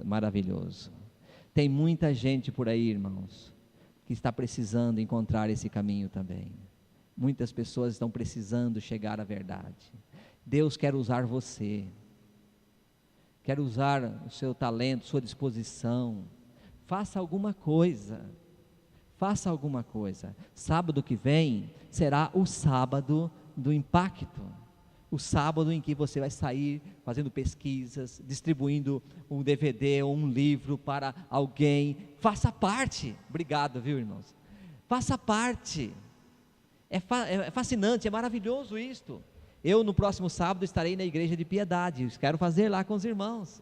[SPEAKER 2] maravilhoso. Tem muita gente por aí, irmãos, que está precisando encontrar esse caminho também. Muitas pessoas estão precisando chegar à verdade. Deus quer usar você, quer usar o seu talento, sua disposição. Faça alguma coisa. Faça alguma coisa. Sábado que vem será o sábado do impacto, o sábado em que você vai sair fazendo pesquisas, distribuindo um DVD ou um livro para alguém. Faça parte. Obrigado, viu, irmãos? Faça parte. É fascinante, é maravilhoso isto. Eu no próximo sábado estarei na igreja de Piedade, quero fazer lá com os irmãos.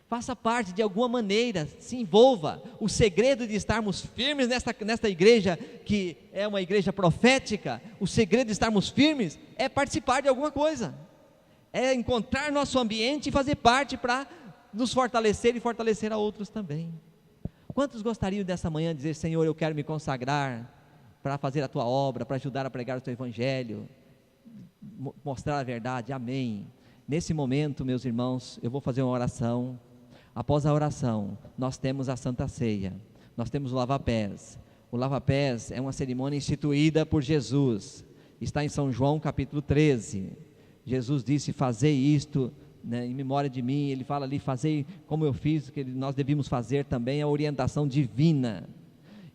[SPEAKER 2] Faça parte de alguma maneira, se envolva. O segredo de estarmos firmes nesta igreja, que é uma igreja profética, o segredo de estarmos firmes é participar de alguma coisa, é encontrar nosso ambiente e fazer parte para nos fortalecer e fortalecer a outros também. Quantos gostariam dessa manhã de dizer: Senhor, eu quero me consagrar para fazer a tua obra, para ajudar a pregar o teu evangelho, mostrar a verdade? Amém. Nesse momento, meus irmãos, eu vou fazer uma oração. Após a oração, nós temos a Santa Ceia, nós temos o lava-pés. O lava-pés é uma cerimônia instituída por Jesus, está em São João capítulo 13, Jesus disse: fazei isto né, em memória de mim. Ele fala ali, fazei como eu fiz, que nós devíamos fazer também, a orientação divina.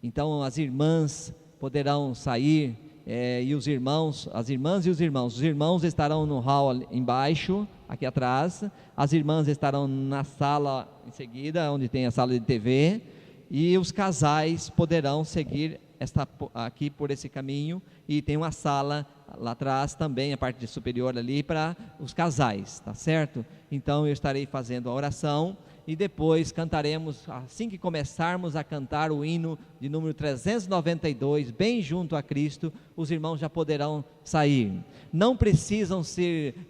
[SPEAKER 2] Então as irmãs poderão sair, e os irmãos, as irmãs e os irmãos estarão no hall embaixo, aqui atrás, as irmãs estarão na sala em seguida, onde tem a sala de TV, e os casais poderão seguir aqui por esse caminho, e tem uma sala lá atrás também, a parte superior ali, para os casais, tá certo? Então eu estarei fazendo a oração, e depois cantaremos, assim que começarmos a cantar o hino de número 392, bem junto a Cristo, os irmãos já poderão sair. Não precisam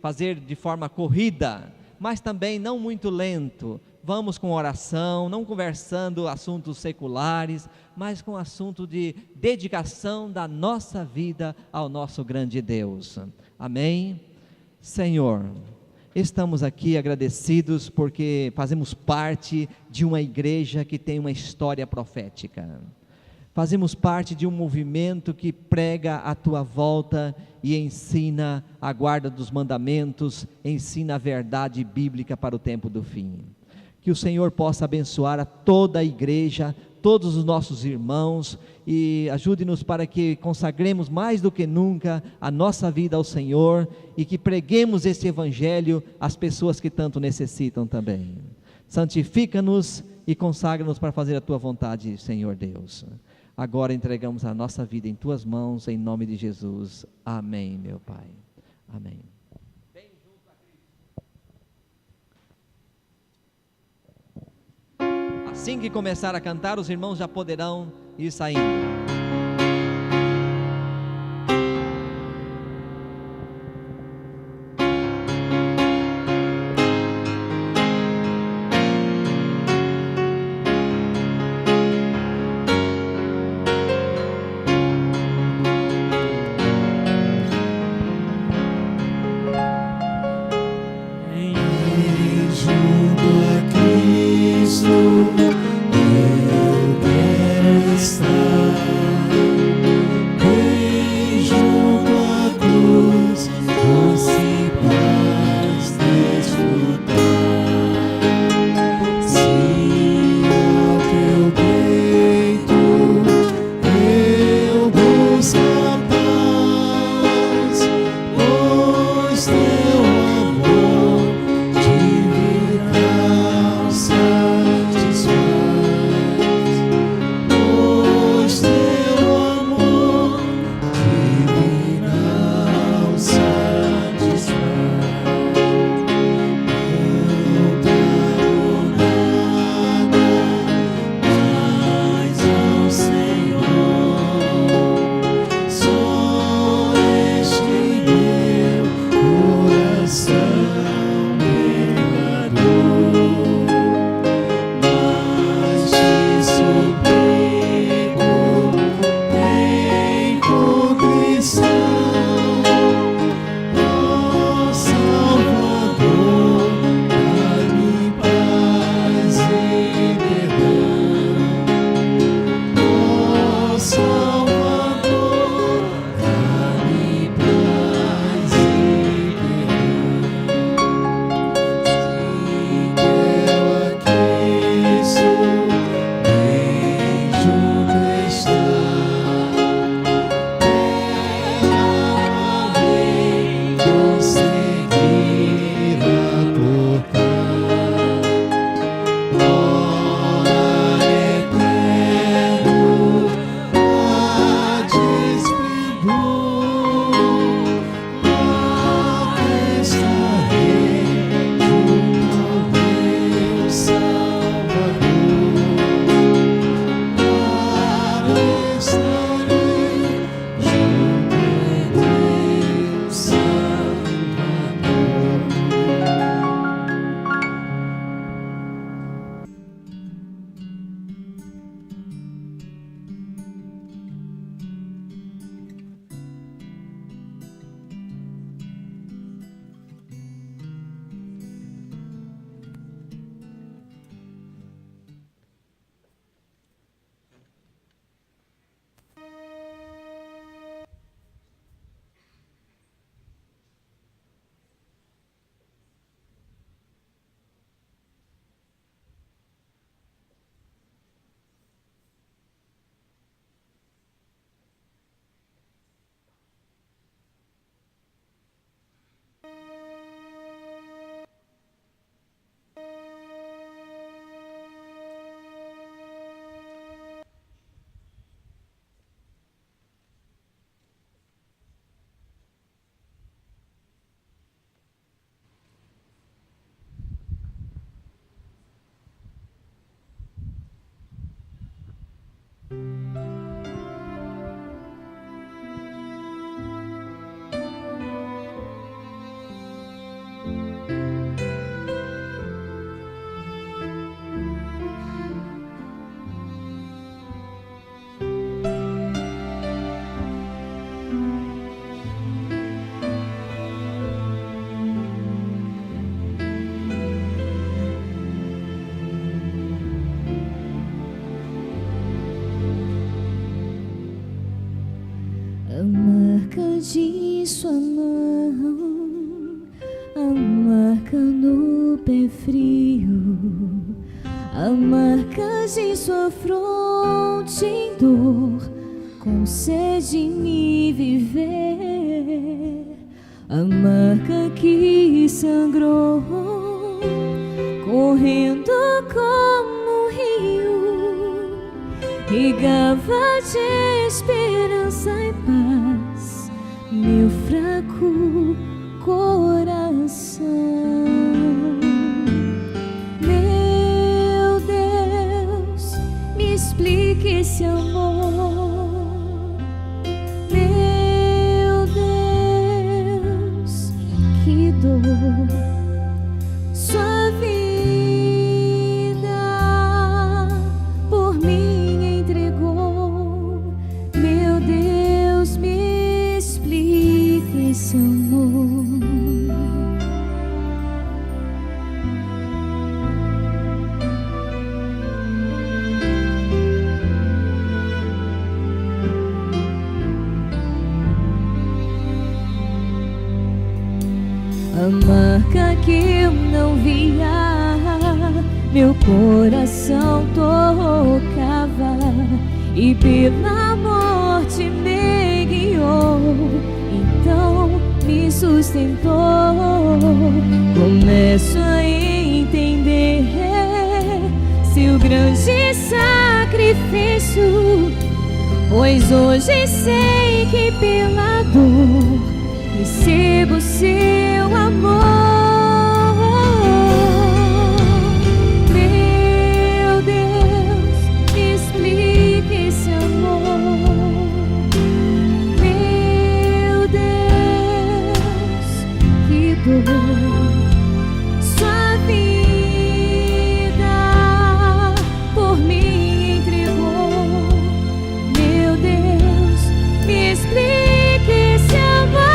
[SPEAKER 2] fazer de forma corrida, mas também não muito lento. Vamos com oração, não conversando assuntos seculares, mas com assunto de dedicação da nossa vida ao nosso grande Deus. Amém? Senhor, estamos aqui agradecidos porque fazemos parte de uma igreja que tem uma história profética. Fazemos parte de um movimento que prega a tua volta e ensina a guarda dos mandamentos, ensina a verdade bíblica para o tempo do fim. Que o Senhor possa abençoar a toda a igreja, todos os nossos irmãos, e ajude-nos para que consagremos mais do que nunca a nossa vida ao Senhor, e que preguemos esse evangelho às pessoas que tanto necessitam também. Santifica-nos e consagra-nos para fazer a tua vontade, Senhor Deus. Agora entregamos a nossa vida em tuas mãos, em nome de Jesus. Amém, meu Pai. Amém. Assim que começar a cantar, os irmãos já poderão ir saindo.
[SPEAKER 3] Junto a Cristo eu quero estar.
[SPEAKER 1] de sua mão, a marca no pé frio, a marca de sua fronte em dor, com sede em viver, a marca que sangrou, correndo como um rio, regava de esperança e paz meu fraco coração. Meu Deus, me explique esse amor. Meu Deus, que dor. Sua vida por mim entregou. Meu Deus, me explique esse amor. A marca que eu não via, meu coração tocava, e pela morte me guiou, então me sustentou. Começo a entender seu grande sacrifício, pois hoje sei que pela dor recebo seu amor. Meu Deus, me explique esse amor. Meu Deus, que dor. Sua vida por mim entregou. Meu Deus, me explique esse amor.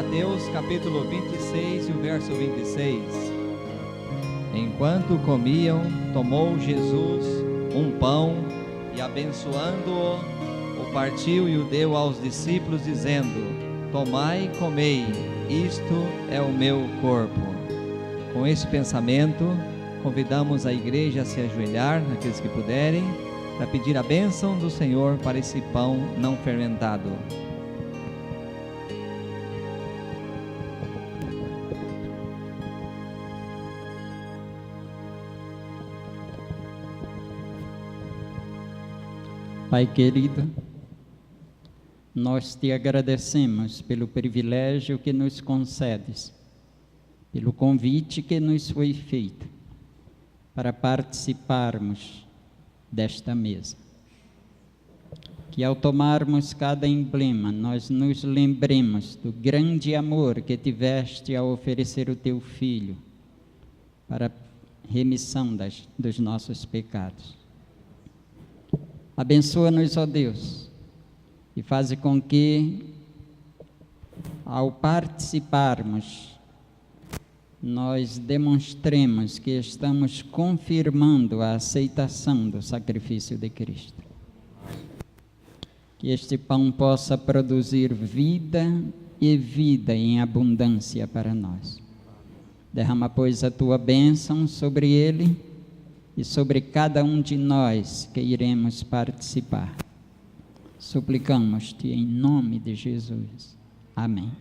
[SPEAKER 2] Mateus capítulo 26 e o verso 26. Enquanto comiam, tomou Jesus um pão e, abençoando-o, o partiu e o deu aos discípulos, dizendo: tomai e comei, isto é o meu corpo. Com esse pensamento, convidamos a igreja a se ajoelhar, aqueles que puderem, para pedir a bênção do Senhor para esse pão não fermentado.
[SPEAKER 3] Pai querido, nós te agradecemos pelo privilégio que nos concedes, pelo convite que nos foi feito para participarmos desta mesa. Que ao tomarmos cada emblema, nós nos lembremos do grande amor que tiveste ao oferecer o teu Filho para a remissão dos nossos pecados. Abençoa-nos, ó Deus, e faz com que, ao participarmos, nós demonstremos que estamos confirmando a aceitação do sacrifício de Cristo. Que este pão possa produzir vida e vida em abundância para nós. Derrama, pois, a tua bênção sobre ele e sobre cada um de nós que iremos participar. Suplicamos-te em nome de Jesus. Amém.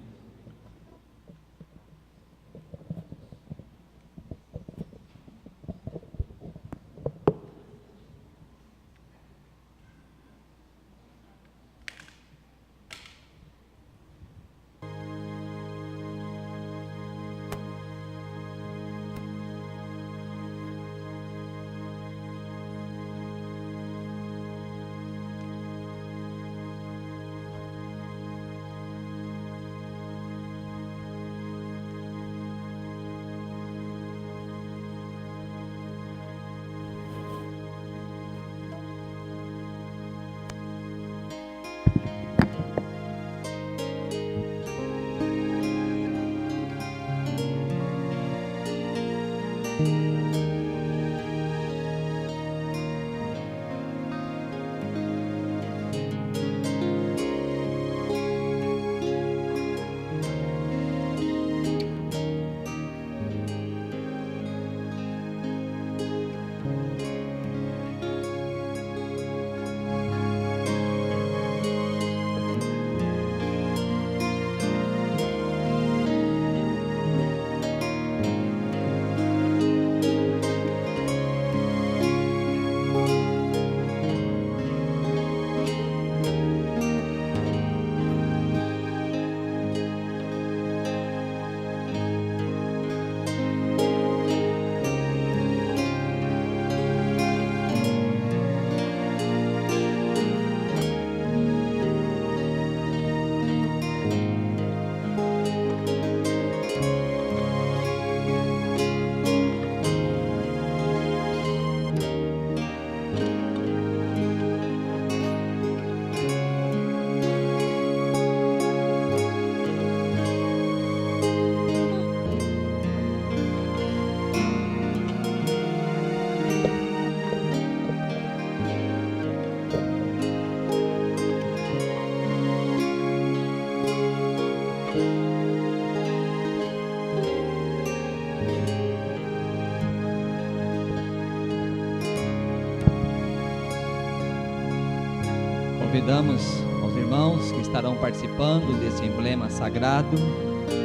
[SPEAKER 2] Convidamos aos irmãos que estarão participando desse emblema sagrado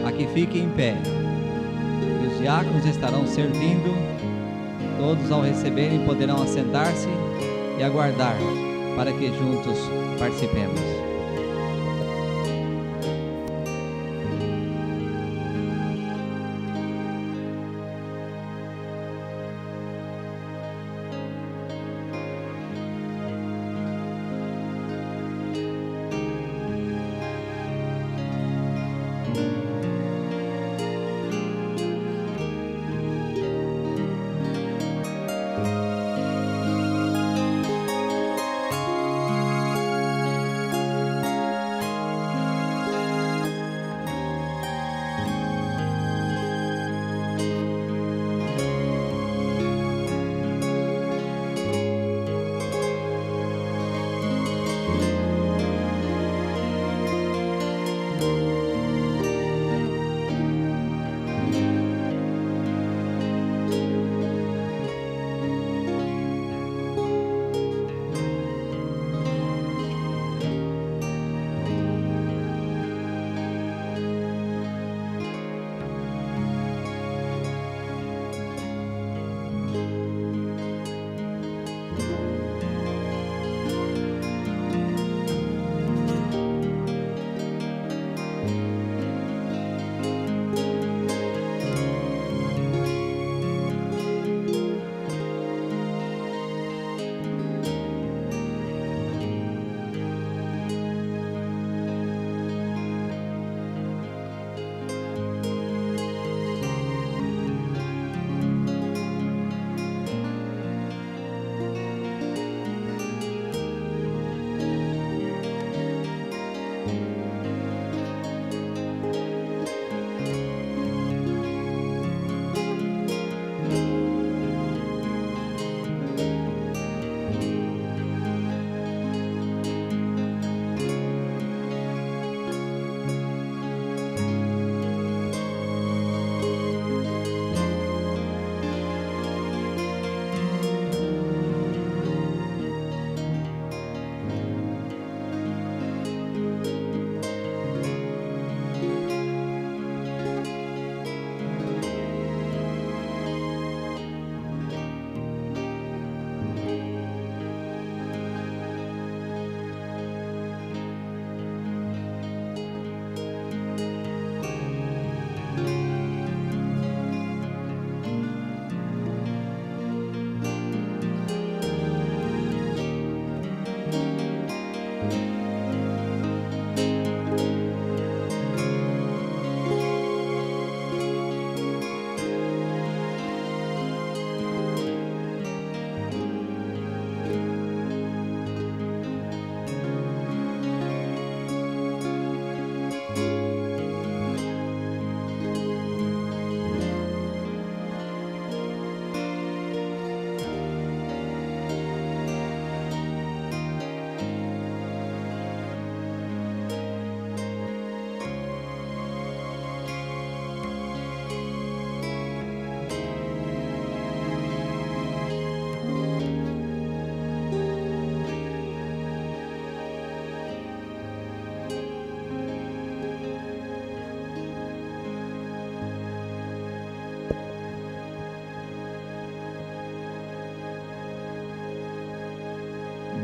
[SPEAKER 2] a que fiquem em pé. E os diáconos estarão servindo. Todos, ao receberem, poderão assentar-se e aguardar para que juntos participemos.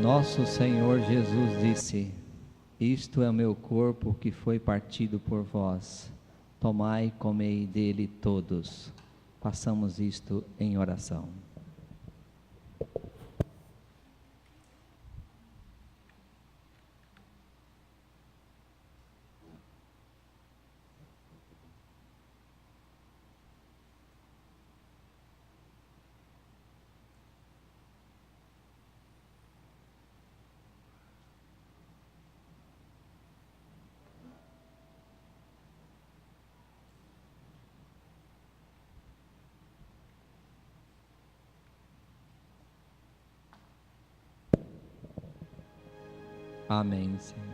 [SPEAKER 2] Nosso Senhor Jesus disse: isto é o meu corpo que foi partido por vós. Tomai e comei dele todos. Façamos isto em oração. Amém, Senhor.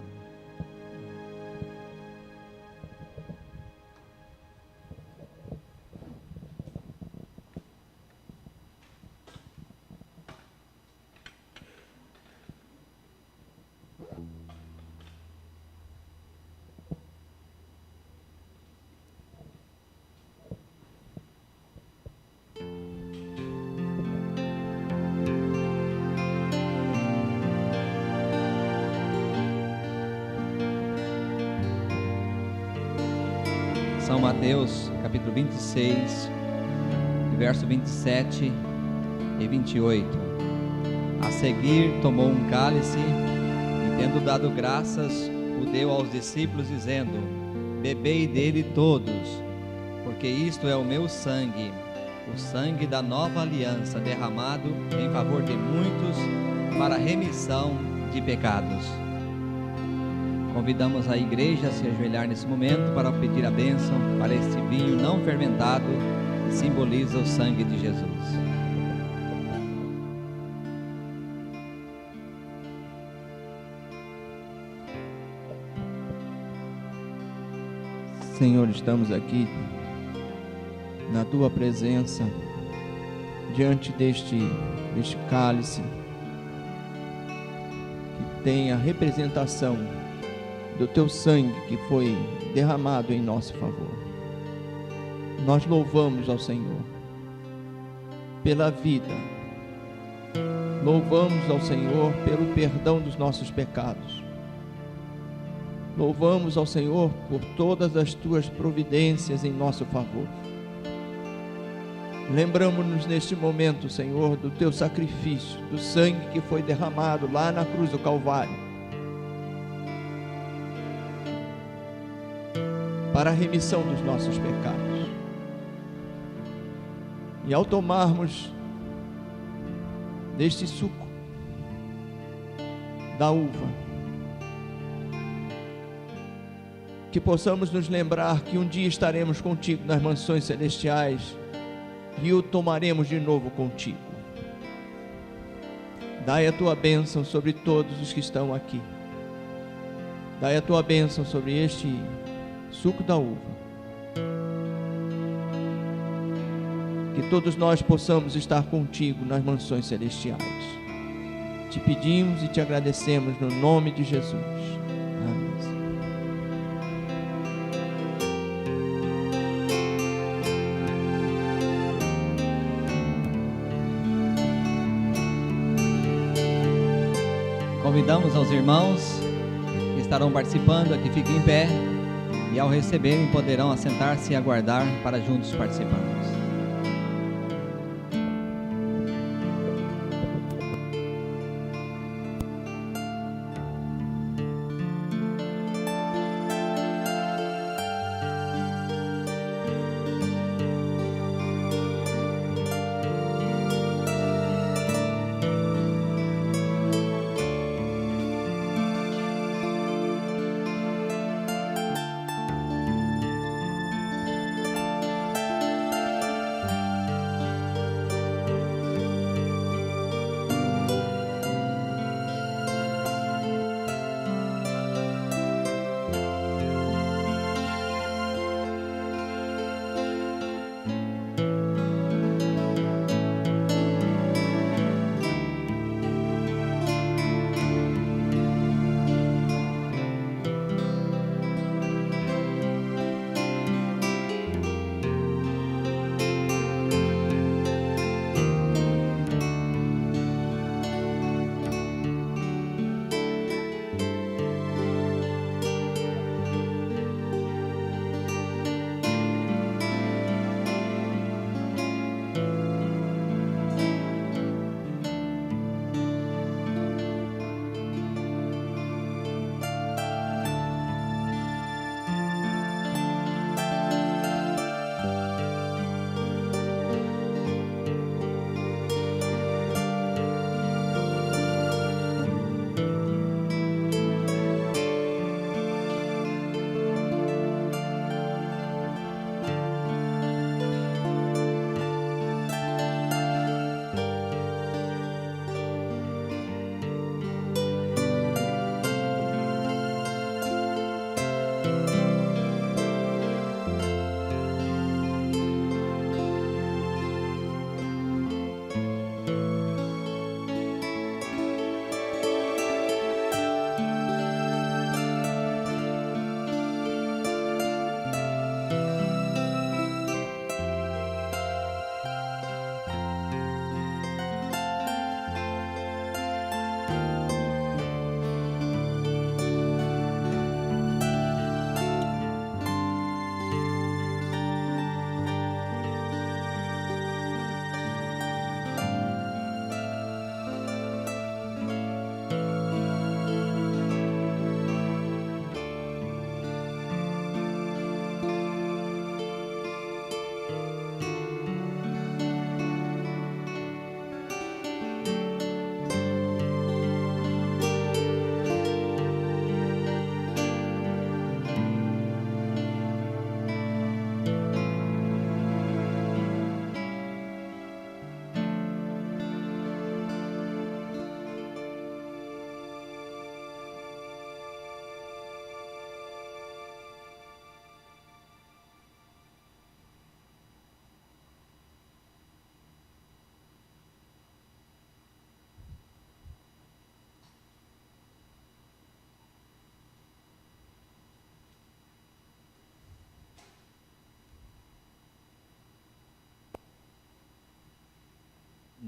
[SPEAKER 2] São Mateus, capítulo 26, verso 27 e 28. A seguir, tomou um cálice e, tendo dado graças, o deu aos discípulos, dizendo: bebei dele todos, porque isto é o meu sangue, o sangue da nova aliança, derramado em favor de muitos para a remissão de pecados. Convidamos a igreja a se ajoelhar nesse momento para pedir a bênção para este vinho não fermentado que simboliza o sangue de Jesus.
[SPEAKER 4] Senhor, estamos aqui na Tua presença, diante deste cálice, que tem a representação do Teu sangue que foi derramado em nosso favor. Nós louvamos ao Senhor pela vida, louvamos ao Senhor pelo perdão dos nossos pecados, louvamos ao Senhor por todas as Tuas providências em nosso favor. Lembramos-nos neste momento, Senhor, do Teu sacrifício, do sangue que foi derramado lá na cruz do Calvário, para a remissão dos nossos pecados. E ao tomarmos deste suco da uva, que possamos nos lembrar que um dia estaremos contigo nas mansões celestiais e o tomaremos de novo contigo. Dai a Tua bênção sobre todos os que estão aqui. Dai a Tua bênção sobre este suco da uva, que todos nós possamos estar contigo nas mansões celestiais. Te pedimos e te agradecemos no nome de Jesus. Amém.
[SPEAKER 2] Convidamos aos irmãos que estarão participando a que fiquem em pé e ao receberem poderão assentar-se e aguardar para juntos participarmos.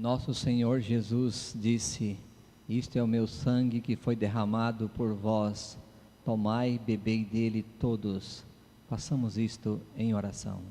[SPEAKER 2] Nosso Senhor Jesus disse: isto é o meu sangue que foi derramado por vós. Tomai e bebei dele todos. Façamos isto em oração.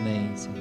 [SPEAKER 2] Amém, Senhor.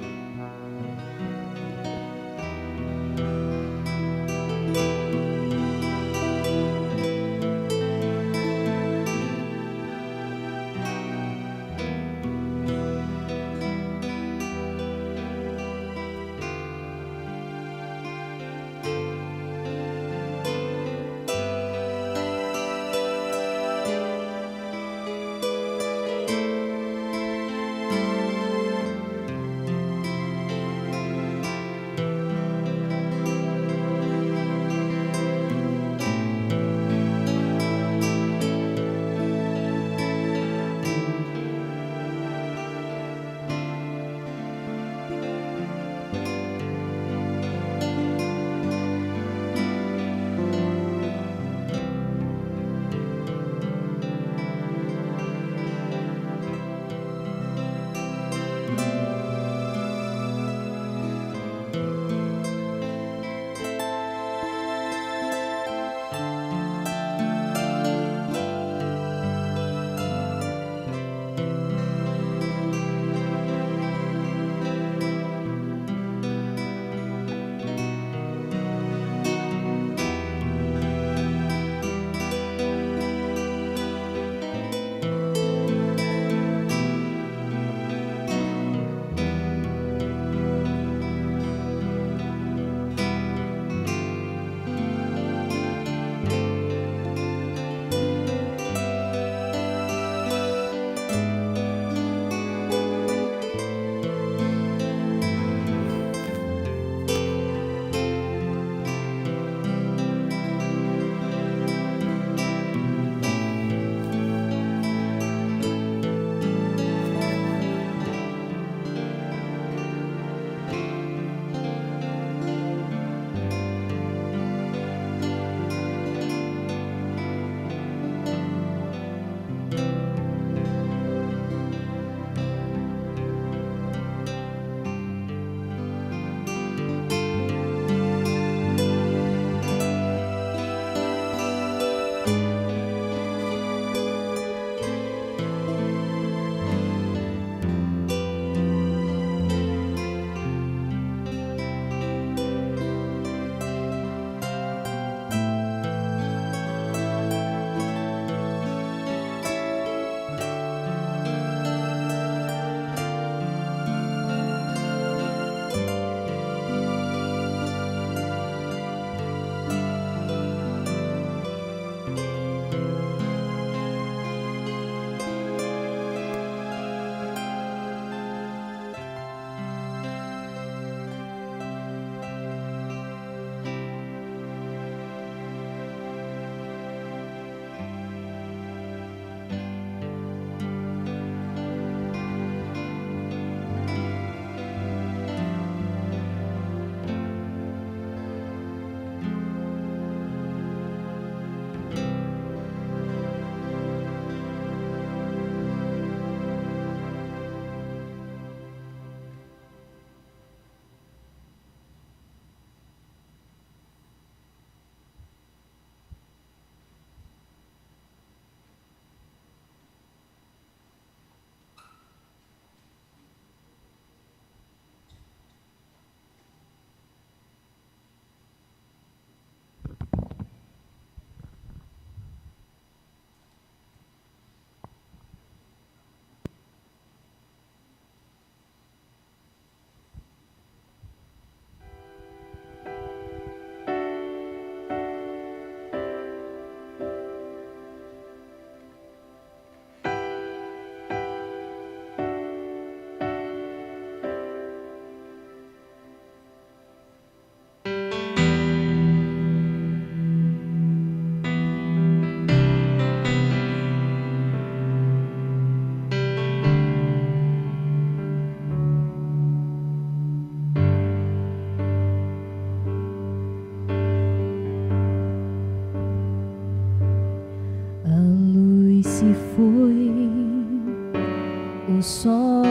[SPEAKER 1] o sol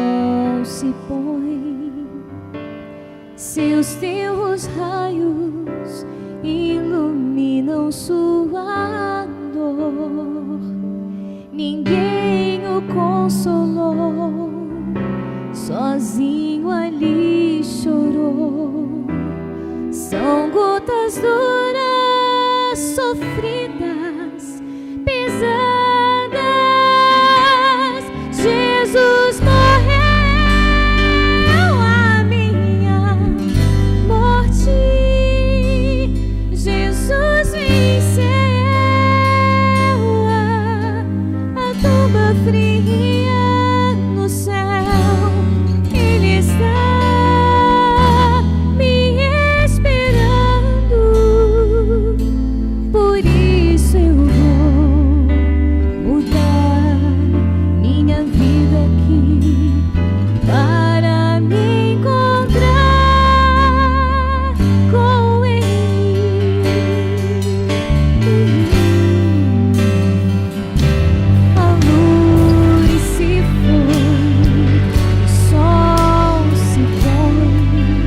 [SPEAKER 1] se põe, seus teus raios iluminam sua dor. Ninguém o consolou, sozinho ali chorou. São gotas duras, sofridas, pesadas. Jesus morreu a minha morte. Jesus venceu a tumba fria no céu. Ele está me esperando, por isso eu vou mudar minha vida aqui para me encontrar com Ele. A luz se foi, o sol se põe,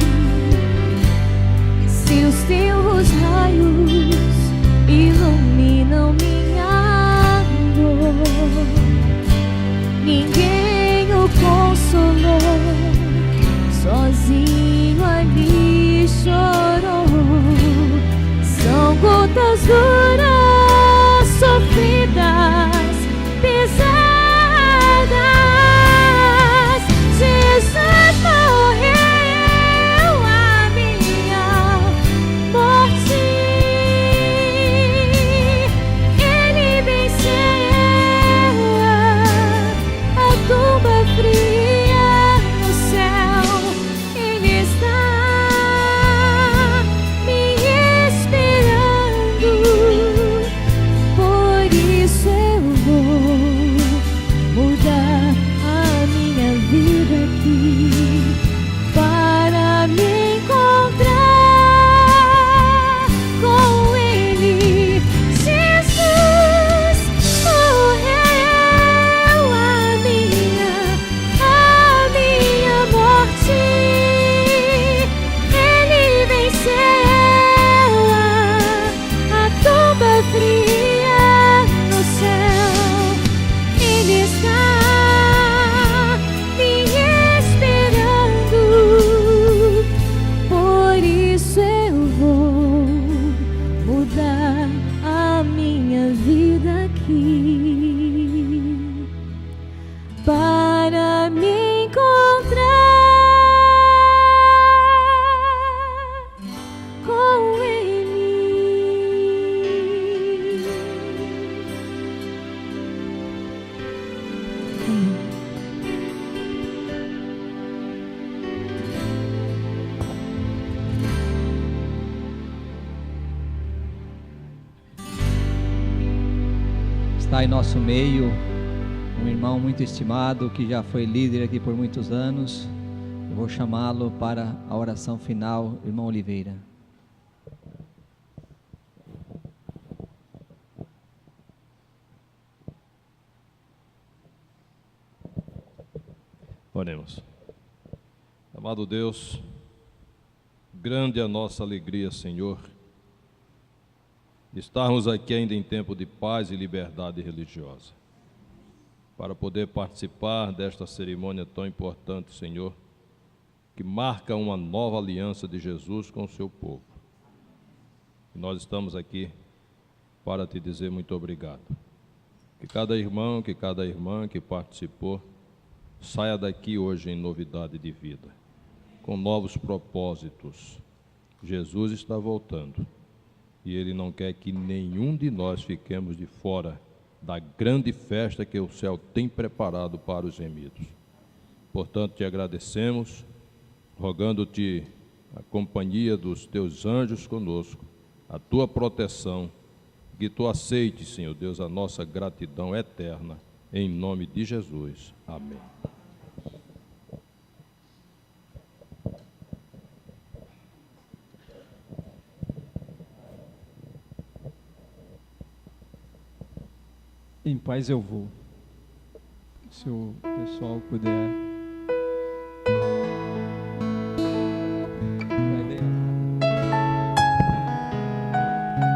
[SPEAKER 1] seus teus raios iluminam minha dor. Ninguém o consolou, sozinho ali chorou. São gotas duras, sofridas, pesadas. Jesus morreu a minha morte. Ele venceu a tumba fria no céu. Ele está me esperando, por isso eu vou mudar a minha vida aqui para me encontrar com Ele. Jesus morreu a minha morte. Ele venceu a tumba fria no céu. Ele está me esperando, por isso eu vou mudar a minha vida aqui para me encontrar com Ele.
[SPEAKER 2] Está em nosso meio um irmão muito estimado que já foi líder aqui por muitos anos. Eu vou chamá-lo para a oração final, irmão Oliveira.
[SPEAKER 5] Oremos. Amado Deus, grande é a nossa alegria, Senhor, estarmos aqui ainda em tempo de paz e liberdade religiosa, para poder participar desta cerimônia tão importante, Senhor, que marca uma nova aliança de Jesus com o seu povo. E nós estamos aqui para te dizer muito obrigado. Que cada irmão, que cada irmã que participou, saia daqui hoje em novidade de vida, com novos propósitos. Jesus está voltando e Ele não quer que nenhum de nós fiquemos de fora da grande festa que o céu tem preparado para os remidos. Portanto, te agradecemos, rogando-te a companhia dos teus anjos conosco, a tua proteção, que tu aceites, Senhor Deus, a nossa gratidão eterna, em nome de Jesus. Amém.
[SPEAKER 6] Em paz eu vou. Se o pessoal puder.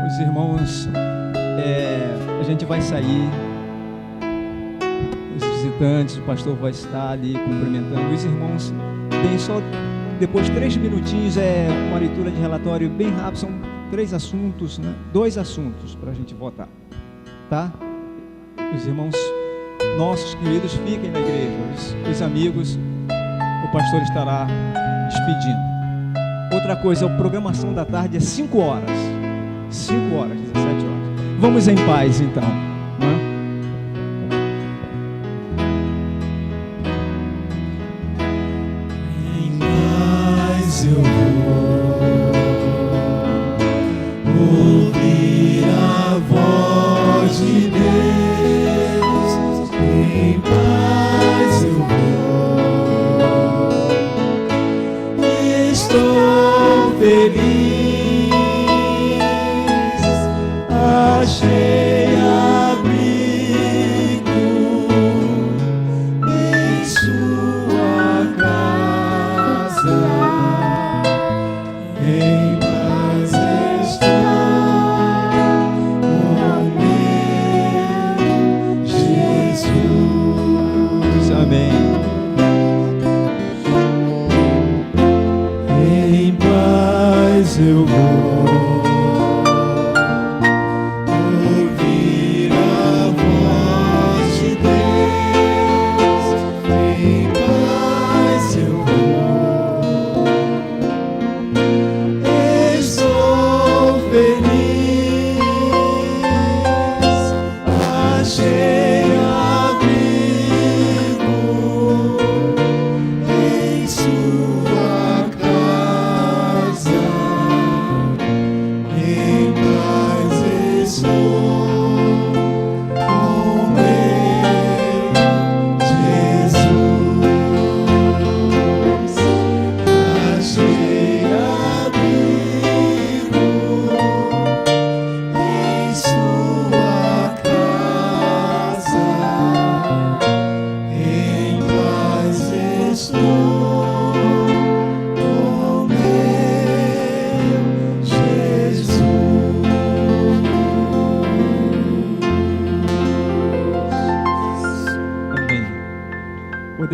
[SPEAKER 6] Os irmãos, a gente vai sair. Os visitantes, o pastor vai estar ali cumprimentando. Os irmãos têm só depois 3 minutinhos, uma leitura de relatório bem rápido. São 3 assuntos, né? 2 assuntos para a gente votar, tá? Os irmãos nossos queridos fiquem na igreja, os amigos, o pastor estará despedindo. Outra coisa, a programação da tarde é 5 horas, 17 horas. Vamos em paz então, né?
[SPEAKER 7] Em paz eu vou ouvir a voz de Deus. Em paz eu vou, estou feliz, achei abrigo em sua casa. Em paz estou com meu Jesus.
[SPEAKER 6] Amém.